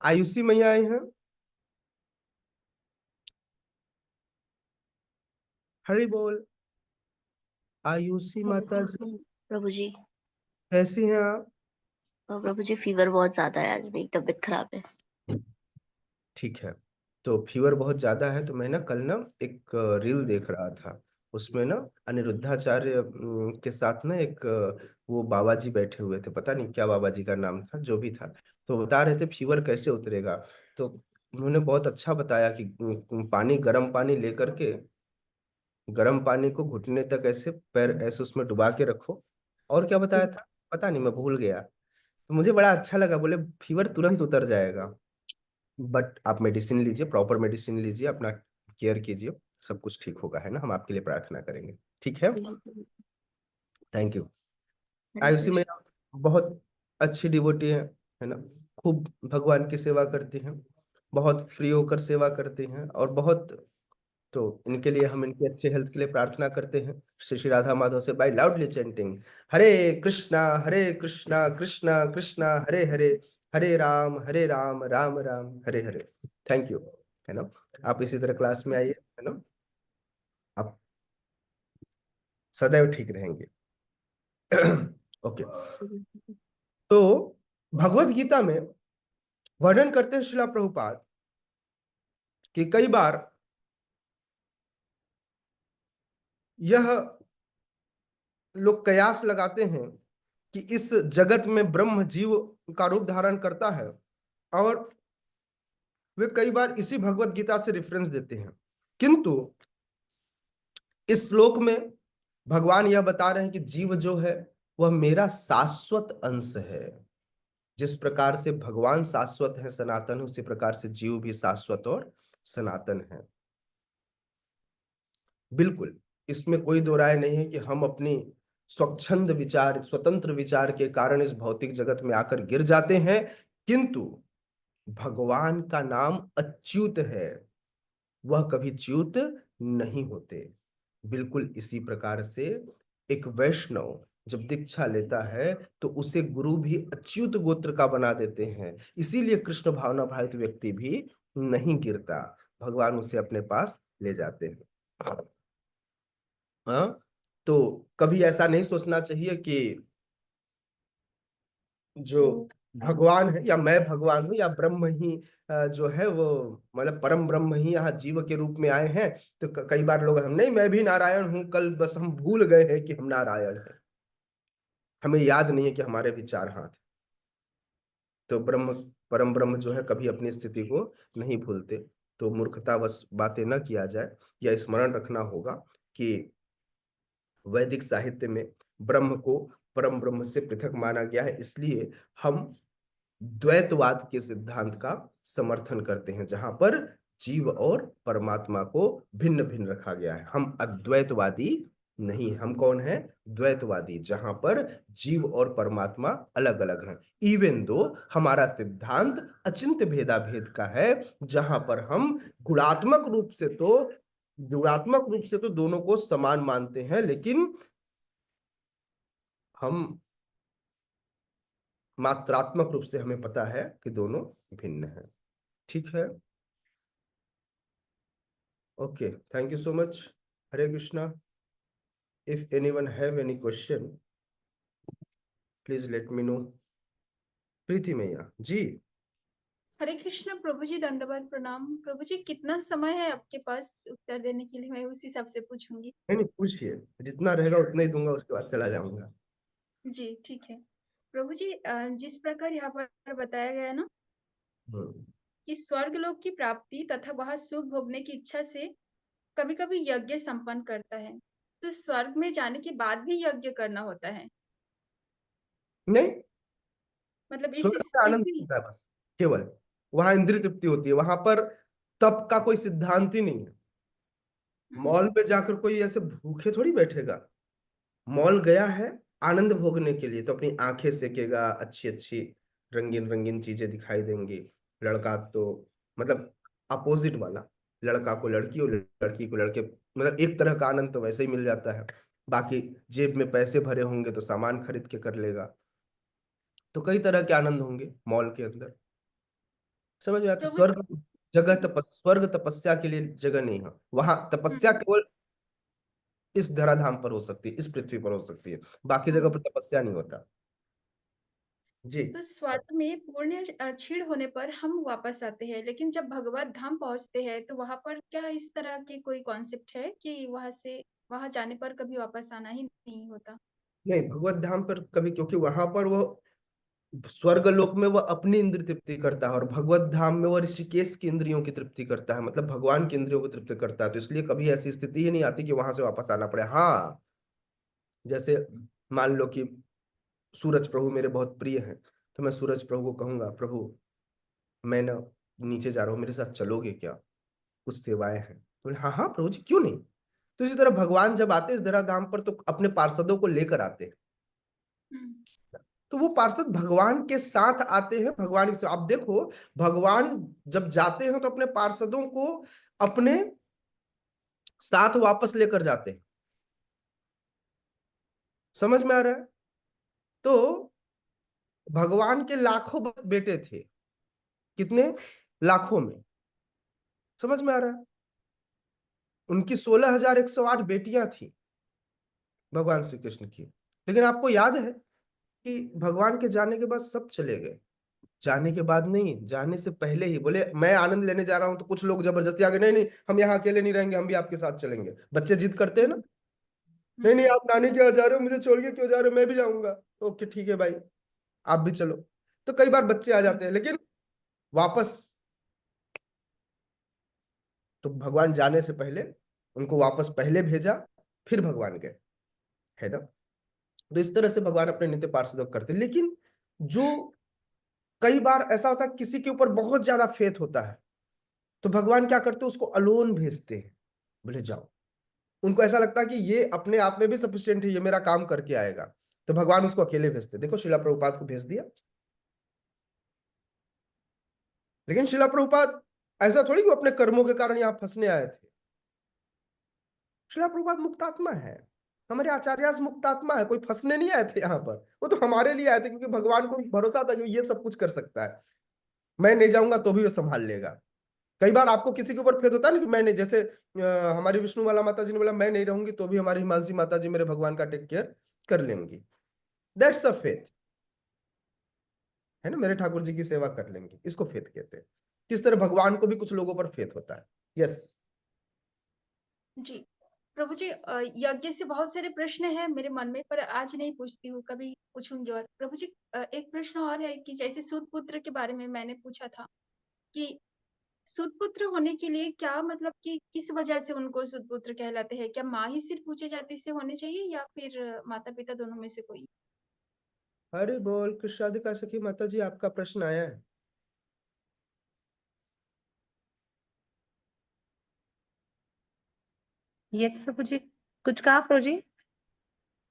आयुषी मैया आई हैं। हरि बोल, आयुषी माता जी प्रभु जी। कैसी हैं आप? प्रभु जी फीवर बहुत ज्यादा है, आज मेरी तबीयत खराब है। ठीक है, तो फीवर बहुत ज्यादा है तो मैं ना कल ना एक रील देख रहा था, उसमें ना अनिरुद्धाचार्य के साथ ना एक वो बाबा जी बैठे हुए थे, पता नहीं क्या बाबा जी का नाम था, जो भी था। तो बता रहे थे फीवर कैसे उतरेगा। तो उन्होंने बहुत अच्छा बताया कि पानी, गर्म पानी लेकर के, गर्म पानी को घुटने तक ऐसे पैर ऐसे उसमें डुबा के रखो। और क्या बताया था पता नहीं, मैं भूल गया। तो मुझे बड़ा अच्छा लगा, बोले फीवर तुरंत उतर जाएगा। बट आप मेडिसिन लीजिए, प्रॉपर मेडिसिन लीजिए, अपना केयर कीजिए, सब कुछ ठीक होगा, है ना। हम आपके लिए प्रार्थना करेंगे, ठीक है। Thank you. आयुषी में बहुत अच्छी डिवोटी है ना, खूब भगवान की सेवा करती हैं, बहुत फ्री होकर सेवा करती हैं, और बहुत, तो इनके लिए हम इनके अच्छे हेल्थ के लिए प्रार्थना करते हैं। श्री श्री राधा माधव से by loudly chanting Hare Krishna Krishna Krishna Hare Hare, Hare Ram Ram Ram Hare Hare. Thank you, है ना। आप इसी तरह क्लास में आइए, है ना, आप सदैव ठीक रहेंगे। ओके। तो भगवत गीता में वर्णन करते हैं श्रीला प्रभुपाद कि कई बार यह लोग कयास लगाते हैं कि इस जगत में ब्रह्म जीव का रूप धारण करता है, और वे कई बार इसी भगवत गीता से रेफरेंस देते हैं। किंतु इस श्लोक में भगवान यह बता रहे हैं कि जीव जो है वह मेरा शाश्वत अंश है। जिस प्रकार से भगवान शाश्वत है, सनातन, उसी प्रकार से जीव भी शाश्वत और सनातन है। बिल्कुल, इसमें कोई दो राय नहीं है कि हम अपनी स्वच्छंद विचार, स्वतंत्र विचार के कारण इस भौतिक जगत में आकर गिर जाते हैं, किंतु भगवान का नाम अच्युत है, वह कभी च्युत नहीं होते। बिल्कुल इसी प्रकार से एक वैष्णव जब दीक्षा लेता है तो उसे गुरु भी अच्युत गोत्र का बना देते हैं। इसीलिए कृष्ण भावना भावित व्यक्ति भी नहीं गिरता, भगवान उसे अपने पास ले जाते हैं। हाँ, तो कभी ऐसा नहीं सोचना चाहिए कि जो भगवान है या मैं भगवान हूं या ब्रह्म ही जो है वो, मतलब परम ब्रह्म ही यहाँ जीव के रूप में आए हैं। तो कई बार लोग, हम नहीं, मैं भी नारायण हूं, कल बस हम भूल गए हैं कि हम नारायण हैं, हमें याद नहीं है कि हमारे भी 4 हाथ। तो ब्रह्म, परम ब्रह्म जो है कभी अपनी स्थिति को नहीं भूलते। तो मूर्खता बस बातें न किया जाए, या स्मरण रखना होगा कि वैदिक साहित्य में ब्रह्म को परम ब्रह्म से पृथक माना गया है, इसलिए हम द्वैतवाद के सिद्धांत का समर्थन करते हैं, जहां पर जीव और परमात्मा को भिन्न भिन्न रखा गया है। हम अद्वैतवादी नहीं, हम कौन है? द्वैतवादी, जहां पर जीव और परमात्मा अलग अलग हैं। इवन दो हमारा सिद्धांत अचिंत्य भेदाभेद का है, जहां पर हम गुणात्मक रूप से तो दोनों को समान मानते हैं, लेकिन हम मात्रात्मक रूप से हमें पता है कि दोनों भिन्न हैं। ठीक है, okay, thank you so much. Hare Krishna. If anyone have any question please let me know. Preeti मैया जी। हरे कृष्ण प्रभु जी, दंडवत प्रणाम। प्रभु जी, कितना समय है आपके पास उत्तर देने के लिए? मैं उस हिसाब से पूछूंगी। नहीं नहीं, पूछिए, जितना रहेगा उतना ही दूंगा, उसके बाद चला जाऊंगा। जी ठीक है। प्रभु जी, जिस प्रकार यहाँ पर बताया गया ना हम्म, कि स्वर्ग लोक की प्राप्ति तथा वहां सुख भोगने की इच्छा से कभी कभी यज्ञ संपन्न करता है, तो स्वर्ग में जाने के बाद भी यज्ञ करना होता है? नहीं, मतलब स्वर्ग में आनंद इसी होता है बस, केवल वहां इंद्रिय तृप्ति होती है, वहां पर तप का कोई सिद्धांत ही नहीं है। मॉल में जाकर कोई ऐसे भूखे थोड़ी बैठेगा। मॉल गया है आनंद भोगने के लिए, तो अपनी आंखें सेकेगा, अच्छी अच्छी रंगीन रंगीन चीजें दिखाई देंगी। लड़का तो मतलब अपोजिट वाला, लड़का को लड़की और लड़की को लड़के, मतलब एक तरह का आनंद तो वैसे ही मिल जाता है। बाकी जेब में पैसे भरे होंगे तो सामान खरीद के कर लेगा। तो कई तरह के आनंद होंगे मॉल के अंदर। समझ में आता? प्रभु जी। स्वर्ग तपस्या के लिए जगह नहीं है। वहां तपस्या हम्म, केवल इस धराधाम पर हो सकती है, इस पृथ्वी पर हो सकती है, बाकी जगह हम्म। पर तपस्या नहीं होता। जी। तो स्वर्ग में पुण्य क्षीण होने पर हम वापस आते हैं, लेकिन जब भगवत धाम पहुंचते हैं तो वहां पर क्या इस तरह के कोई कॉन्सेप्ट है कि वहां जाने पर कभी वापस आना ही नहीं होता? नहीं, भगवत धाम पर कभी, क्योंकि वहां पर वो स्वर्ग लोक में वो अपनी इंद्रिय तृप्ति करता है, और भगवत धाम में वो ऋषिकेश की इंद्रियों की तृप्ति करता है, मतलब भगवान की इंद्रियों की तृप्ति करता है। तो इसलिए कभी ऐसी स्थिति ही नहीं आती कि वहां से वापस आना पड़े। हाँ, जैसे मान लो कि सूरज प्रभु मेरे बहुत प्रिय हैं, तो मैं सूरज प्रभु को कहूंगा, प्रभु मैं ना नीचे जा रहा हूँ, मेरे साथ चलोगे क्या? कुछ सेवाएं हैं। तो हाँ हाँ प्रभु जी, क्यों नहीं। तो इसी तरह भगवान जब आते हैं इस धरा धाम पर, तो अपने पार्षदों को लेकर आते हैं। हम्म, तो वो पार्षद भगवान के साथ आते हैं, भगवान से आप देखो, भगवान जब जाते हैं तो अपने पार्षदों को अपने साथ वापस लेकर जाते हैं। समझ में आ रहा है? तो भगवान के लाखों बेटे थे। कितने? लाखों में। समझ में आ रहा है? उनकी 16,108 बेटियां थी भगवान श्री कृष्ण की। लेकिन आपको याद है कि भगवान के जाने के बाद सब चले गए। जाने के बाद नहीं, जाने से पहले ही बोले मैं आनंद लेने जा रहा हूं, तो कुछ लोग जबरदस्ती आ गए, नहीं नहीं हम यहाँ अकेले नहीं रहेंगे, हम भी आपके साथ चलेंगे। बच्चे जिद करते हैं ना, हम्म, नहीं नहीं हम्म, आप नानी के यहाँ जा रहे हो, मुझे छोड़ के क्यों जा रहे हो, मैं भी जाऊंगा। ओके ठीक है भाई, आप भी चलो। तो कई बार बच्चे आ जाते हैं, लेकिन वापस तो भगवान जाने से पहले उनको वापस पहले भेजा, फिर भगवान गए, है ना? तो इस तरह से भगवान अपने नित्य पार्षदों को करते हैं। लेकिन जो कई बार ऐसा होता है किसी के ऊपर बहुत ज्यादा फेथ होता है, तो भगवान क्या करते हैं, उसको अलोन भेजते हैं, बोले जाओ। उनको ऐसा लगता है कि ये अपने आप में भी सफिशिएंट है, ये मेरा काम करके आएगा, तो भगवान उसको अकेले भेजते। देखो शिला प्रभुपाद को भेज दिया। लेकिन शिला प्रभुपाद ऐसा थोड़ी कि वो अपने कर्मों के कारण यहाँ फंसने आए थे। शिला प्रभुपाद मुक्तात्मा है, हमारे आचार्य मुक्तात्मा है, कोई फंसने नहीं आए थे यहाँ पर। वो तो हमारे लिए आए थे, क्योंकि भगवान को भरोसा था कि ये सब कुछ कर सकता है, मैं नहीं जाऊंगा तो भी वो संभाल लेगा। कई बार आपको किसी के ऊपर फेथ होता है ना कि मैं नहीं, जैसे हमारी विष्णु वाला माता जी ने बोला मैं नहीं रहूंगी तो भी हमारी हिमांशी माता जी मेरे भगवान का टेक केयर कर लेंगी। दैट्स अ फेथ, है ना, मेरे ठाकुर जी की सेवा कर लेंगे, इसको फेथ कहते हैं। किस तरह भगवान को भी कुछ लोगों पर फेथ होता है। यस। जी प्रभु जी, यज्ञ से बहुत सारे प्रश्न हैं मेरे मन में, पर आज नहीं पूछती हूँ, कभी पूछूंगी। और प्रभु जी, एक प्रश्न और है कि जैसे सूत पुत्र के बारे में मैंने पूछा था कि सुतपुत्र होने के लिए क्या मतलब कि किस वजह से उनको सुतपुत्र कहलाते हैं? क्या माँ ही सिर्फ ऊंचे जाति से होने चाहिए या फिर माता-पिता दोनों में से कोई? हरि बोल कृष्ण राधिका सखी माता जी, आपका प्रश्न आया है। यस प्रभु जी, कुछ कहा प्रभु जी?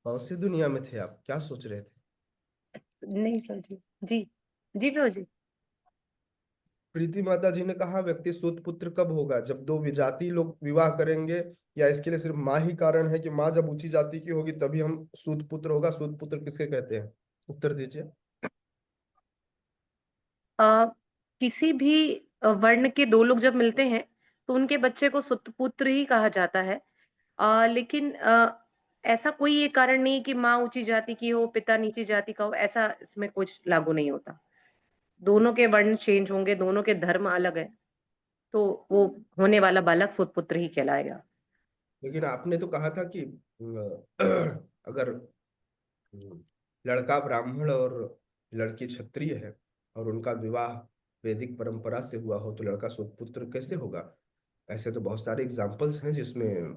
कौन सी दुनिया में थे आप, क्या सोच रहे थे? नहीं प्रभु जी। जी जी प्रभु जी। प्रीति माता जी ने कहा व्यक्ति सूत पुत्र कब होगा, जब दो विजाती लोग विवाह करेंगे, या इसके लिए सिर्फ माँ ही कारण है कि माँ जब ऊंची जाति की होगी तभी हम सूत पुत्र होगा? सूत पुत्र किसके कहते हैं, उत्तर दीजिए। अ, किसी भी वर्ण के दो लोग जब मिलते हैं तो उनके बच्चे को सुतपुत्र ही कहा जाता है। लेकिन ऐसा कोई ये कारण नहीं कि माँ ऊंची जाति की हो पिता नीची जाति का हो, ऐसा इसमें कुछ लागू नहीं होता। दोनों के वर्ण चेंज होंगे, दोनों के धर्म अलग है, तो वो होने वाला बालक सुतपुत्र ही कहलाएगा। लेकिन आपने तो कहा था कि अगर लड़का ब्राह्मण और लड़की क्षत्रिय है और उनका विवाह वैदिक परंपरा से हुआ हो तो लड़का सुतपुत्र कैसे होगा? ऐसे तो बहुत सारे एग्जाम्पल्स हैं जिसमें।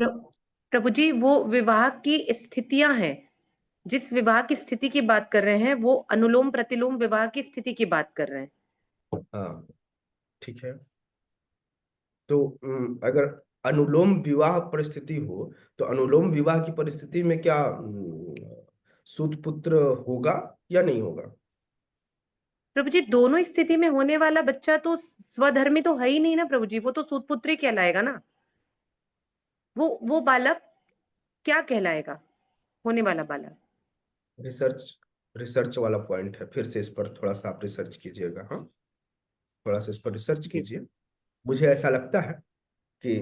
प्रभु जी, वो विवाह की स्थितियां हैं। जिस विवाह की स्थिति की बात कर रहे हैं वो अनुलोम प्रतिलोम विवाह की स्थिति की बात कर रहे हैं। हाँ ठीक है, तो अगर अनुलोम विवाह परिस्थिति हो तो अनुलोम विवाह की परिस्थिति में क्या सूतपुत्र होगा या नहीं होगा? प्रभु जी, दोनों स्थिति में होने वाला बच्चा तो स्वधर्मी तो है ही नहीं ना प्रभु जी, वो तो सूतपुत्र ही कहलाएगा ना। वो बालक क्या कहलाएगा, होने वाला बालक? रिसर्च रिसर्च वाला पॉइंट है, फिर से इस पर थोड़ा सा आप रिसर्च कीजिएगा। हाँ, थोड़ा सा इस पर रिसर्च जी। कीजिए। मुझे ऐसा लगता है कि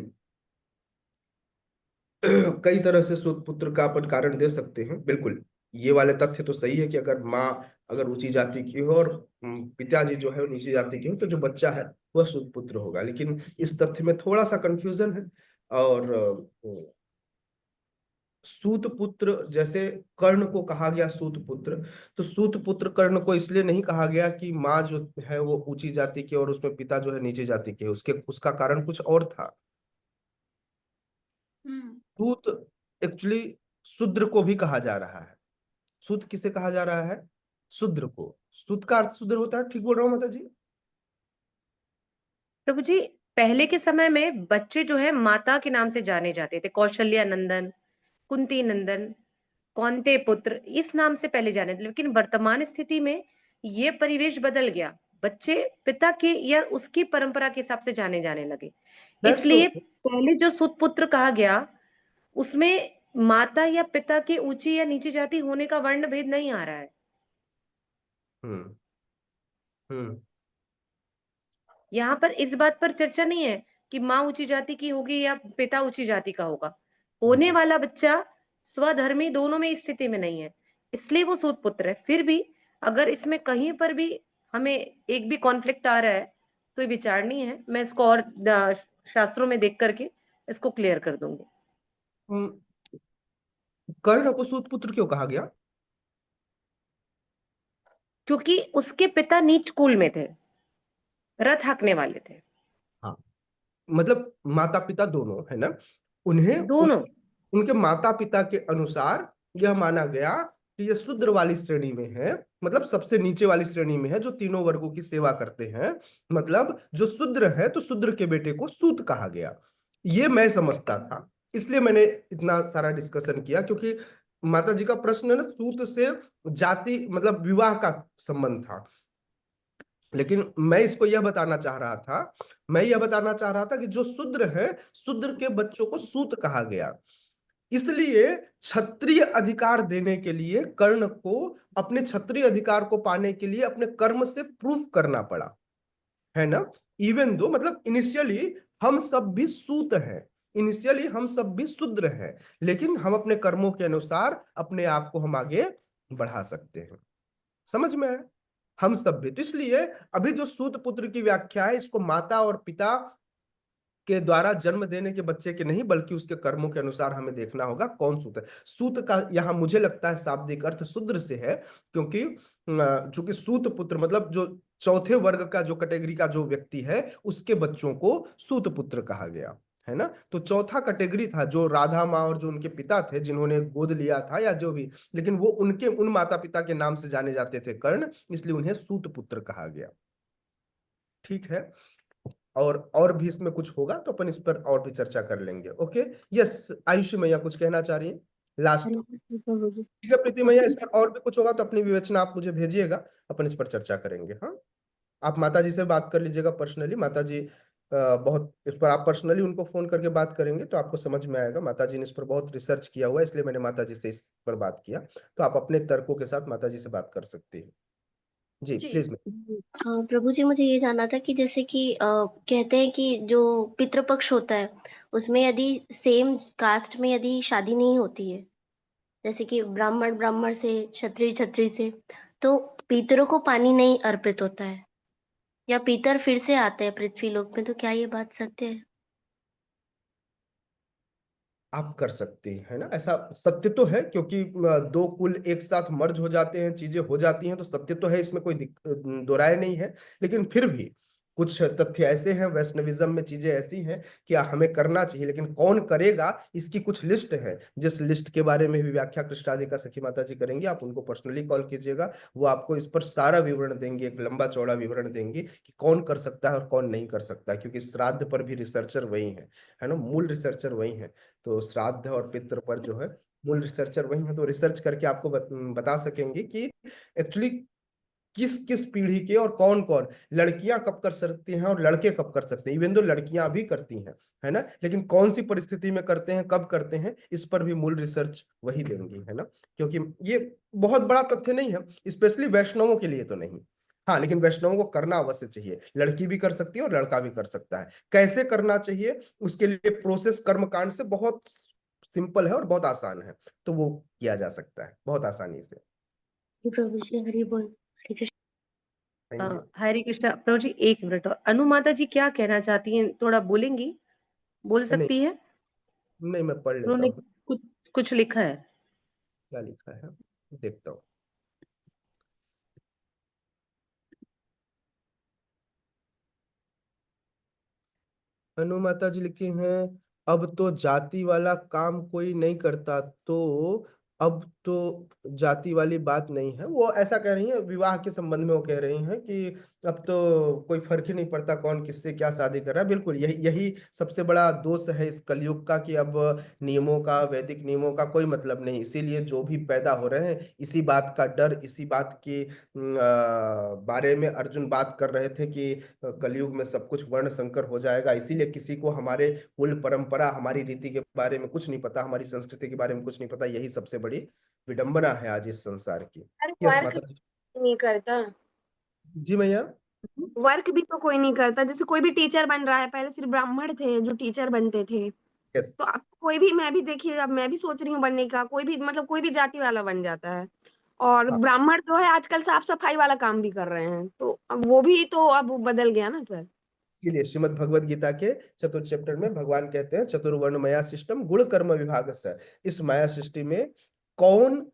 कई तरह से सूतपुत्र का अपन कारण दे सकते हैं। बिल्कुल, ये वाले तथ्य तो सही है कि अगर माँ अगर ऊंची जाति की हो और पिताजी जो है वो नीची जाति की हो तो जो बच्चा है वह सूतपुत्र होगा। लेकिन इस तथ्य में थोड़ा सा कंफ्यूजन है। और सूतपुत्र जैसे कर्ण को कहा गया सूतपुत्र, तो सूतपुत्र कर्ण को इसलिए नहीं कहा गया कि माँ जो है वो ऊंची जाति की और उसमें पिता जो है नीची जाति के, उसका कारण कुछ और था। हम्म। सूत एक्चुअली शूद्र को भी कहा जा रहा है। सूत किसे कहा जा रहा है? शूद्र को। सूत का अर्थ शूद्र होता है, ठीक बोल रहा हूँ माता जी? प्रभु जी, पहले के समय में बच्चे जो है माता के नाम से जाने जाते थे। कौशल्या नंदन, कुंती नंदन, कौंते पुत्र, इस नाम से पहले जाने थे। लेकिन वर्तमान स्थिति में ये परिवेश बदल गया, बच्चे पिता के या उसकी परंपरा के हिसाब से जाने जाने लगे। दैट्स इसलिए ओके। पहले जो सुतपुत्र कहा गया उसमें माता या पिता की ऊंची या नीची जाति होने का वर्ण भेद नहीं आ रहा है। हम्म हम्म यहाँ पर इस बात पर चर्चा नहीं है कि माँ ऊंची जाति की होगी या पिता ऊंची जाति का होगा। होने वाला बच्चा स्वधर्मी दोनों में स्थिति में नहीं है, इसलिए वो सूतपुत्र है। फिर भी अगर इसमें कहीं पर भी हमें एक भी कॉन्फ्लिक्ट आ रहा है तो ये विचारणीय है। मैं इसको और शास्त्रों में देख करके इसको क्लियर कर दूंगी। हम्म। कर्ण को सूतपुत्र क्यों कहा गया? क्योंकि उसके पिता नीच कुल में थे, रथ हाँकने वाले थे। हाँ, मतलब माता पिता दोनों है ना, उन्हें दोनों। उनके माता पिता के अनुसार यह माना गया कि ये शूद्र वाली श्रेणी में है, मतलब सबसे नीचे वाली श्रेणी में है, जो तीनों वर्गों की सेवा करते हैं। मतलब जो शूद्र है तो शूद्र के बेटे को सूत कहा गया। ये मैं समझता था, इसलिए मैंने इतना सारा डिस्कशन किया, क्योंकि माता जी का प्रश्न है ना, सूत से जाति मतलब विवाह का संबंध था। लेकिन मैं यह बताना चाह रहा था कि जो शूद्र है, शूद्र के बच्चों को सूत कहा गया। इसलिए क्षत्रिय अधिकार देने के लिए कर्ण को अपने क्षत्रिय अधिकार को पाने के लिए अपने कर्म से प्रूफ करना पड़ा, है ना। इवन दो मतलब इनिशियली हम सब भी सूत हैं, इनिशियली हम सब भी शूद्र हैं, लेकिन हम अपने कर्मों के अनुसार अपने आप को हम आगे बढ़ा सकते हैं। समझ में है? हम सब भी तो इसलिए अभी जो सूत पुत्र की व्याख्या है, इसको माता और पिता के द्वारा जन्म देने के बच्चे के नहीं, बल्कि उसके कर्मों के अनुसार हमें देखना होगा कौन सूत है। सूत का यहाँ मुझे लगता है शाब्दिक अर्थ शूद्र से है, क्योंकि चूंकि सूत पुत्र मतलब जो चौथे वर्ग का जो कैटेगरी का जो व्यक्ति है उसके बच्चों को सूत पुत्र कहा गया, है ना। तो चौथा कैटेगरी था जो राधा माँ और जो उनके पिता थे जिन्होंने गोद लिया था या जो भी, लेकिन वो उनके उन माता पिता के नाम से जाने जाते थे कर्ण, इसलिए उन्हें सूत पुत्र कहा गया। ठीक है। और भी इसमें कुछ होगा तो अपन इस पर और भी चर्चा कर लेंगे। ओके। यस, आयुषी मैया कुछ कहना चाह रही है लास्ट। ठीक है प्रीति मैया, इस पर और भी कुछ होगा तो अपनी विवेचना आप मुझे भेजिएगा, अपन इस पर चर्चा करेंगे। हाँ, आप माता जी से बात कर लीजिएगा पर्सनली। माता जी बहुत इस पर आप पर्सनली उनको फोन करके बात करेंगे तो आपको समझ में आएगा। माता जी ने इस पर बहुत रिसर्च किया हुआ है, इसलिए मैंने माता जी से इस पर बात किया। तो आप अपने तर्कों के साथ माता जी से बात कर सकती हैं। जी जी प्लीज। हाँ प्रभु जी, मुझे ये जानना था कि जैसे कि कहते हैं कि जो पितृपक्ष होता है उसमें यदि सेम कास्ट में यदि शादी नहीं होती है, जैसे कि ब्राह्मण ब्राह्मण से, क्षत्रिय क्षत्रिय से, तो पितरों को पानी नहीं अर्पित होता है या पितर फिर से आते हैं पृथ्वी लोक में, तो क्या ये बात सत्य है? आप कर सकते हैं, है ना। ऐसा सत्य तो है, क्योंकि दो कुल एक साथ मर्ज हो जाते हैं, चीजें हो जाती हैं, तो सत्य तो है, इसमें कोई दो राय नहीं है। लेकिन फिर भी कुछ तथ्य ऐसे हैं, वैष्णविज्म में चीजें ऐसी हैं कि हमें करना चाहिए, लेकिन कौन करेगा इसकी कुछ लिस्ट है, जिस लिस्ट के बारे में भी व्याख्या कृष्णाधिका सखी माता जी करेंगी। आप उनको पर्सनली कॉल कीजिएगा, वो आपको इस पर सारा विवरण देंगे, एक लंबा चौड़ा विवरण देंगे कि कौन कर सकता है और कौन नहीं कर सकता, क्योंकि श्राद्ध पर भी रिसर्चर वही है ना, मूल रिसर्चर वही है। तो श्राद्ध और पितृ पर जो है मूल रिसर्चर वही है, तो रिसर्च करके आपको बता सकेंगे कि एक्चुअली किस किस पीढ़ी के और कौन कौन, लड़कियां कब कर सकती हैं और लड़के कब कर सकते हैं, इवन दो लड़कियां भी करती हैं, है ना, लेकिन कौन सी परिस्थिति में करते हैं, कब करते हैं, इस पर भी मूल रिसर्च वही देंगी, है ना। क्योंकि ये बहुत बड़ा तथ्य नहीं है, स्पेशली वैष्णवों के लिए तो नहीं। हाँ, लेकिन वैष्णवों को करना अवश्य चाहिए, लड़की भी कर सकती है और लड़का भी कर सकता है। कैसे करना चाहिए उसके लिए प्रोसेस कर्मकांड से बहुत सिंपल है और बहुत आसान है, तो वो किया जा सकता है बहुत आसानी से। प्रभु जी हरि बोल। हरे कृष्ण। Thank you. हरे कृष्णा। प्रभु जी एक मिनट, और अनु माता जी क्या कहना चाहती हैं, थोड़ा बोलेंगी? बोल नहीं सकती है? नहीं, मैं पढ़ लेता उन्होंने हूँ कुछ कुछ लिखा है। क्या लिखा है, देखता हूँ। अनु माता जी लिखे हैं, अब तो जाति वाला काम कोई नहीं करता, तो अब तो जाति वाली बात नहीं है। वो ऐसा कह रही हैं विवाह के संबंध में, वो कह रही हैं कि अब तो कोई फर्क ही नहीं पड़ता कौन किससे क्या शादी कर रहा है। बिल्कुल यही यही सबसे बड़ा दोष है इस कलयुग का, कि अब नियमों का, वैदिक नियमों का कोई मतलब नहीं। इसीलिए जो भी पैदा हो रहे हैं, इसी बात का डर, इसी बात के बारे में अर्जुन बात कर रहे थे कि कलयुग में सब कुछ वर्ण संकर हो जाएगा। इसीलिए किसी को हमारे कुल परंपरा, हमारी रीति के बारे में कुछ नहीं पता, हमारी संस्कृति के बारे में कुछ नहीं पता। यही सबसे बड़ी विडंबना है आज इस संसार की। अरे यस वर्क माता जी। नहीं करता, जी मैया। वर्क भी तो कोई नहीं करता। जैसे कोई भी टीचर बन रहा है, पहले सिर्फ ब्राह्मण थे जो टीचर बनते थे, यस। तो अब कोई भी, मैं भी देखिए, अब मैं भी सोच रही हूँ बनने का, कोई भी मतलब कोई भी जाति वाला बन जाता है। और हाँ, ब्राह्मण जो है आजकल साफ सफाई वाला काम भी कर रहे हैं, तो अब वो भी तो अब बदल गया ना सर। इसीलिए श्रीमद् भगवद गीता के चतुर्थ चैप्टर में भगवान कहते हैं चतुर्वर्ण माया सिस्टम गुण कर्म विभाग से। इस माया सृष्टि में कौन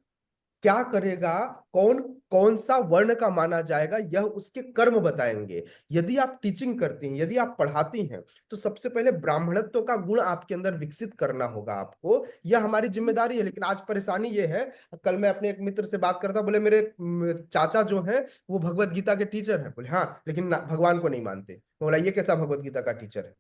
क्या करेगा, कौन कौन सा वर्ण का माना जाएगा, यह उसके कर्म बताएंगे। यदि आप टीचिंग करती हैं, यदि आप पढ़ाती हैं, तो सबसे पहले ब्राह्मणत्व का गुण आपके अंदर विकसित करना होगा आपको, यह हमारी जिम्मेदारी है। लेकिन आज परेशानी यह है, कल मैं अपने एक मित्र से बात करता, बोले मेरे चाचा जो हैं वो भगवत गीता के टीचर हैं। बोले हाँ, लेकिन भगवान को नहीं मानते। मैं बोला ये कैसा भगवत गीता का टीचर है।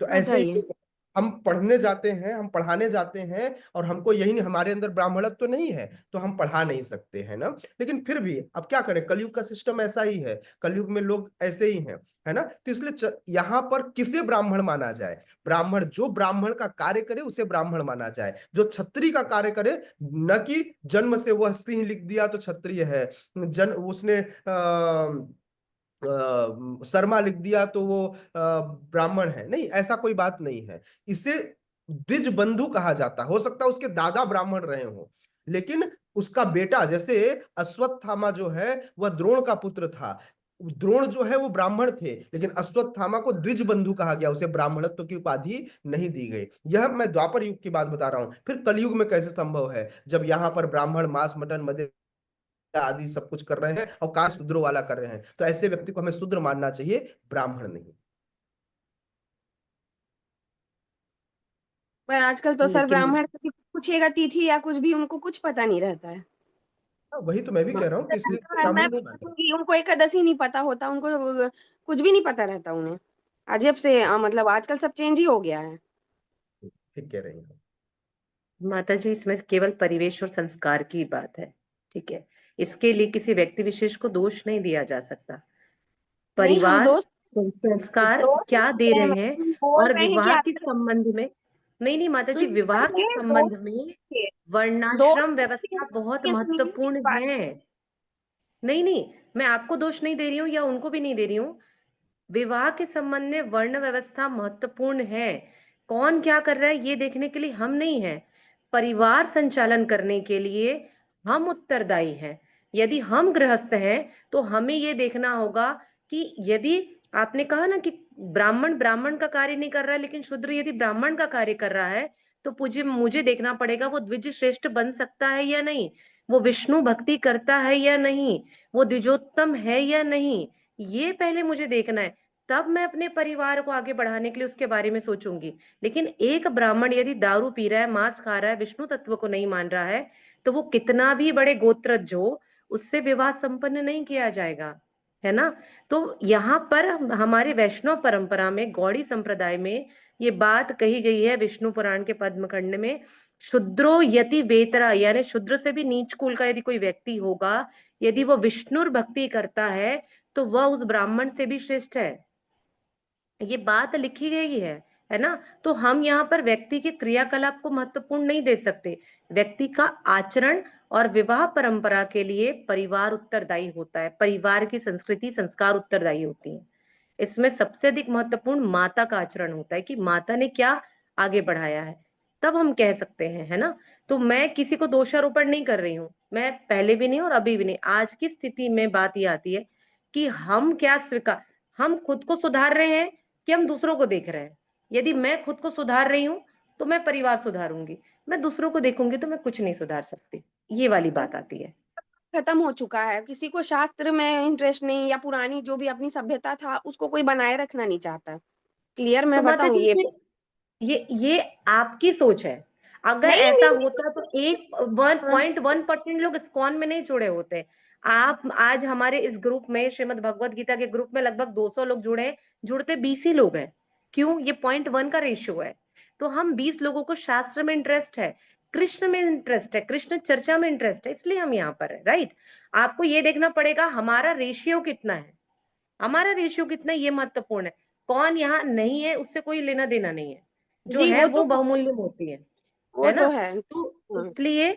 तो ऐसे ही बताइए। हम पढ़ने जाते हैं, हम पढ़ाने जाते हैं, और हमको यही नहीं, हमारे अंदर ब्राह्मणत्व तो नहीं है तो हम पढ़ा नहीं सकते हैं ना। लेकिन फिर भी अब क्या करें, कलयुग का सिस्टम ऐसा ही है, कलयुग में लोग ऐसे ही हैं, है ना। तो इसलिए यहाँ पर किसे ब्राह्मण माना जाए, ब्राह्मण जो ब्राह्मण का कार्य करे उसे ब्राह्मण माना जाए। जो क्षत्रिय का कार्य करे, न कि जन्म से वह सिंह लिख दिया तो क्षत्रिय है, जन्म उसने शर्मा लिख दिया तो वो ब्राह्मण है, नहीं, ऐसा कोई बात नहीं है। इसे द्विज बंधु कहा जाता। हो सकता है उसके दादा ब्राह्मण रहे हो, लेकिन उसका बेटा, जैसे अश्वत्थामा जो है वह द्रोण का पुत्र था, द्रोण जो है वो ब्राह्मण थे, लेकिन अश्वत्थामा को द्विज बंधु कहा गया, उसे ब्राह्मणत्व की उपाधि नहीं दी गई। यह मैं द्वापर युग की बात बता रहा हूं। फिर कलयुग में कैसे संभव है, जब यहाँ पर ब्राह्मण मांस मटन मदिरा आदि सब कुछ कर रहे हैं और कार्य शूद्रों वाला कर रहे हैं, तो ऐसे व्यक्ति को हमें शूद्र मानना चाहिए, ब्राह्मण नहीं। पर आजकल तो सर लेकिन ब्राह्मण कभी पूछेगा तिथि या कुछ भी, उनको कुछ पता नहीं रहता है। वही तो मैं भी कह रहा हूँ कि इसलिए इसको मैं ब्राह्मण नहीं मानता। पूछूंगी, उनको एकादशी नहीं पता होता, उनको कुछ भी नहीं पता रहता उन्हें। अजब से मतलब आजकल सब चेंज ही हो गया है। ठीक कह रही हैं। माता जी, इसमें केवल परिवेश और संस्कार की बात है, ठीक है। इसके लिए किसी व्यक्ति विशेष को दोष नहीं दिया जा सकता। नहीं, हम परिवार दोस्त संस्कार दोस्त क्या दे नहीं रहे रहे हैं, हैं, हम बोल और रहे हैं कि विवाह के आजकल संबंध में, नहीं माता जी, विवाह के सुनिए संबंध में वर्णाश्रम दोस्त व्यवस्था बहुत सुनिए मेरी महत्वपूर्ण बात। है। नहीं नहीं, मैं आपको दोष नहीं दे रही हूँ या उनको भी नहीं दे रही हूँ। विवाह के संबंध में वर्ण व्यवस्था महत्वपूर्ण है। कौन क्या कर रहा है ये देखने के लिए हम नहीं है, परिवार संचालन करने के लिए हम उत्तरदायी हैं। यदि हम गृहस्थ हैं तो हमें ये देखना होगा कि यदि आपने कहा ना कि ब्राह्मण ब्राह्मण का कार्य नहीं कर रहा है, लेकिन शूद्र यदि ब्राह्मण का कार्य कर रहा है, तो मुझे मुझे देखना पड़ेगा वो द्विज श्रेष्ठ बन सकता है या नहीं, वो विष्णु भक्ति करता है या नहीं, वो द्विजोत्तम है या नहीं, ये पहले मुझे देखना है। तब मैं अपने परिवार को आगे बढ़ाने के लिए उसके बारे में सोचूंगी। लेकिन एक ब्राह्मण यदि दारू पी रहा है, मांस खा रहा है, विष्णु तत्व को नहीं मान रहा है, तो वो कितना भी बड़े गोत्रज हो, उससे विवाह संपन्न नहीं किया जाएगा, है ना। तो यहाँ पर हमारे वैष्णव परंपरा में, गौड़ी संप्रदाय में ये बात कही गई है विष्णु पुराण के पद्म खंड में, शूद्रो यति वेतरा, यानी शूद्र से भी नीच कुल का यदि कोई व्यक्ति होगा, यदि वो विष्णु भक्ति करता है, तो वह उस ब्राह्मण से भी श्रेष्ठ है। ये बात लिखी गई है ना। तो हम यहाँ पर व्यक्ति के क्रियाकलाप को महत्वपूर्ण नहीं दे सकते, व्यक्ति का आचरण। और विवाह परंपरा के लिए परिवार उत्तरदायी होता है, परिवार की संस्कृति संस्कार उत्तरदायी होती है। इसमें सबसे अधिक महत्वपूर्ण माता का आचरण होता है कि माता ने क्या आगे बढ़ाया है, तब हम कह सकते हैं, है ना। तो मैं किसी को दोषारोपण नहीं कर रही हूँ, मैं पहले भी नहीं और अभी भी नहीं। आज की स्थिति में बात ये आती है कि हम क्या स्वीकार, हम खुद को सुधार रहे हैं कि हम दूसरों को देख रहे हैं। यदि मैं खुद को सुधार रही हूं तो मैं परिवार सुधारूंगी, मैं दूसरों को देखूंगी तो मैं कुछ नहीं सुधार सकती, ये वाली बात आती है। खत्म हो चुका है, किसी को शास्त्र में इंटरेस्ट नहीं, या पुरानी जो भी अपनी सभ्यता था उसको कोई बनाए रखना नहीं चाहता। क्लियर तो मैं माता बताऊं जी, ये ये आपकी सोच है। अगर नहीं ऐसा मेरी होता तो 1.1% लोग इस्कॉन में नहीं जुड़े होते। आप आज हमारे इस ग्रुप में, श्रीमद् भगवत गीता के ग्रुप में लगभग 200 लोग जुड़े हैं, जुड़ते 20 ही लोग हैं। क्यों? ये 0.1 का रेशियो है। तो हम 20 लोगों को शास्त्र में इंटरेस्ट है, कृष्ण में इंटरेस्ट है, कृष्ण चर्चा में इंटरेस्ट है, इसलिए हम यहाँ पर है, राइट। आपको ये देखना पड़ेगा हमारा रेशियो कितना है, हमारा रेशियो कितना है, ये महत्वपूर्ण है। कौन यहाँ नहीं है उससे कोई लेना देना नहीं है, जो जी है वो वो तो बहुमूल्य होती वो है ना। तो है। तो हाँ। इसलिए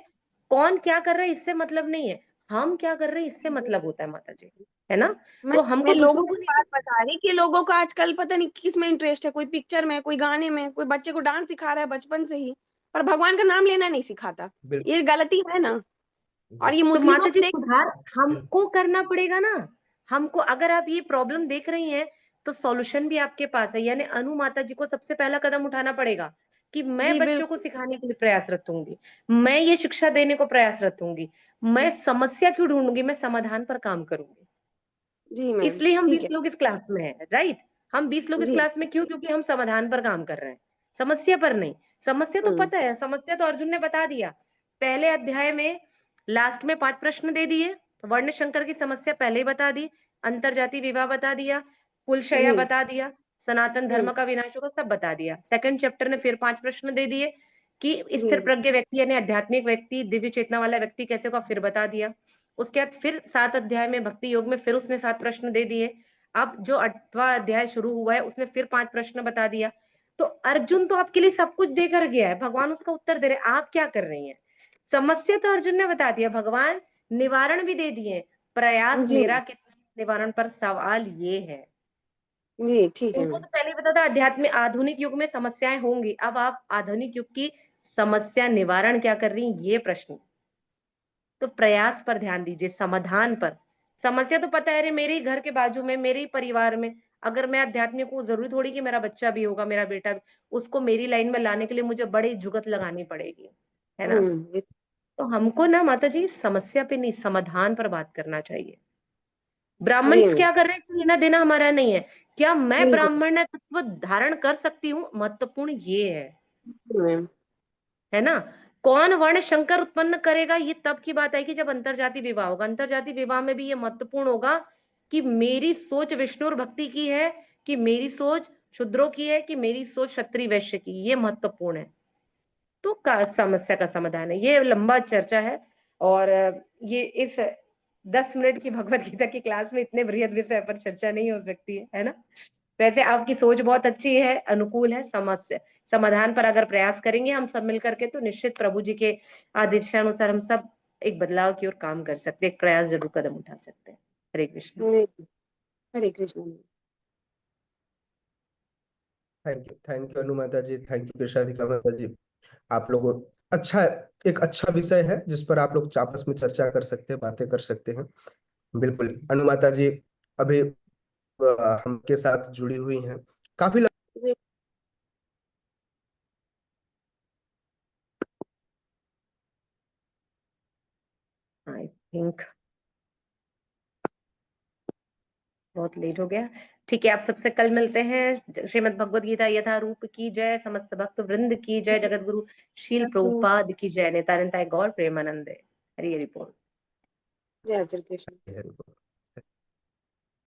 कौन क्या कर रहा है इससे मतलब नहीं है, हम क्या कर रहे हैं इससे मतलब होता है माता जी, है ना। मैं तो हमको मैं लोगों दूसरों को की नहीं, बात बता रही कि लोगों को आजकल पता नहीं किस में इंटरेस्ट है, कोई पिक्चर में, कोई गाने में, कोई बच्चे को डांस सिखा रहा है बचपन से ही, पर भगवान का नाम लेना नहीं सिखाता। बिल्कुल ये गलती है ना। और ये तो मुस्लिमों माता को जी देख सुधार हमको करना पड़ेगा ना। हमको, अगर आप ये प्रॉब्लम देख रही हैं तो सॉल्यूशन भी आपके पास है, यानी अनु माता जी को सबसे पहला कदम उठाना पड़ेगा कि मैं जी बच्चों को बिल्कुल। सिखाने के लिए प्रयासरत होंगी, मैं ये शिक्षा देने को प्रयासरत होंगी, मैं समस्या क्यों ढूंढूंगी, मैं समाधान पर काम करूंगी। जी मैम इसलिए हम ठीक 20 है। लोग इस क्लास में हैं, राइट। हम 20 लोग इस जी। क्लास में क्यों? क्योंकि हम समाधान पर काम कर रहे हैं, समस्या पर नहीं। समस्या तो हम्म। पता है, समस्या तो अर्जुन ने बता दिया पहले अध्याय में, लास्ट में 5 प्रश्न दे दिए। वर्ण शंकर की समस्या पहले ही बता दी, अंतरजाति विवाह बता दिया, कुलशया हम्म। बता दिया, सनातन धर्म हम्म। का विनाश होगा, सब बता दिया। सेकंड चैप्टर ने फिर 5 प्रश्न दे दिए कि स्थिर जी। प्रज्ञ व्यक्ति यानी आध्यात्मिक व्यक्ति, दिव्य चेतना वाला व्यक्ति कैसे होगा, फिर बता दिया। उसके बाद फिर 7 अध्याय में भक्ति योग में फिर उसने 7 प्रश्न दे दिए। अब जो 8वां अध्याय शुरू हुआ है उसमें फिर 5 प्रश्न बता दिया। तो अर्जुन तो आपके लिए सब कुछ देकर गया है, भगवान उसका उत्तर दे रहे हैं, आप क्या कर रही हैं? समस्या तो अर्जुन ने बता दिया, भगवान निवारण भी दे दिए। प्रयास जी। मेरा कितना निवारण पर, सवाल ये है। जी ठीक है उनको मैम। तो पहले ही पता था अध्यात्म आधुनिक युग में समस्याएं होंगी, अब आप आधुनिक युग की समस्या निवारण क्या कर रही हैं, ये प्रश्न। तो प्रयास पर ध्यान दीजिए, समाधान पर। समस्या तो पता है, अरे मेरे ही घर के बाजू में, मेरे ही परिवार में, अगर मैं आध्यात्मिक हूँ, जरूरी थोड़ी कि मेरा बच्चा भी होगा, मेरा बेटा भी, उसको मेरी लाइन में लाने के लिए मुझे बड़ी जुगत लगानी पड़ेगी, है ना। हम्म। तो हमको ना माता जी समस्या पे नहीं, समाधान पर बात करना चाहिए। ब्राह्मण जी क्या कर रहे हैं लेना देना हमारा नहीं है। क्या मैं बिल्कुल ब्राह्मण तत्व धारण कर सकती हूँ, महत्वपूर्ण ये मैम। है ना। कौन वर्ण शंकर उत्पन्न करेगा, ये तब की बात आएगी जब अंतरजाति विवाह होगा। अंतरजाति विवाह में भी ये महत्वपूर्ण होगा कि मेरी सोच विष्णु और भक्ति की है, कि मेरी सोच शूद्रों की है, कि मेरी सोच क्षत्रिय वैश्य की, ये महत्वपूर्ण है। तो समस्या का समाधान है, ये लंबा चर्चा है। और ये इस 10 मिनट की भगवत गीता की क्लास में इतने बृहद विषय पर चर्चा नहीं हो सकती है ना। वैसे आपकी सोच बहुत अच्छी है, अनुकूल है। समस्या समाधान पर अगर प्रयास करेंगे हम सब मिलकर के, तो निश्चित प्रभु जी के आदेशानुसार हम सब एक बदलाव की ओर काम कर सकते हैं, एक प्रयास जरूर कदम उठा सकते हैं। Hare Krishna. Hare Krishna. Thank you Anumata ji, thank you Krishnadhika माता जी। आप लोगों अच्छा, एक अच्छा विषय है जिस पर आप लोग आपस में चर्चा कर सकते हैं, बातें कर सकते हैं। बिल्कुल अनुमाता जी अभी हमके साथ जुड़ी हुई हैं काफी आई थिंक बहुत लेट हो गया। ठीक है, आप सबसे कल मिलते हैं। श्रीमद् भगवद गीता यथारूप की जय, समस्त भक्त वृंद की जय, जगत गुरु शील प्रभुपाद की जय, नित्यानंद गौर प्रेमानंद। हरि हरि बोल। जय श्री कृष्ण। लंबी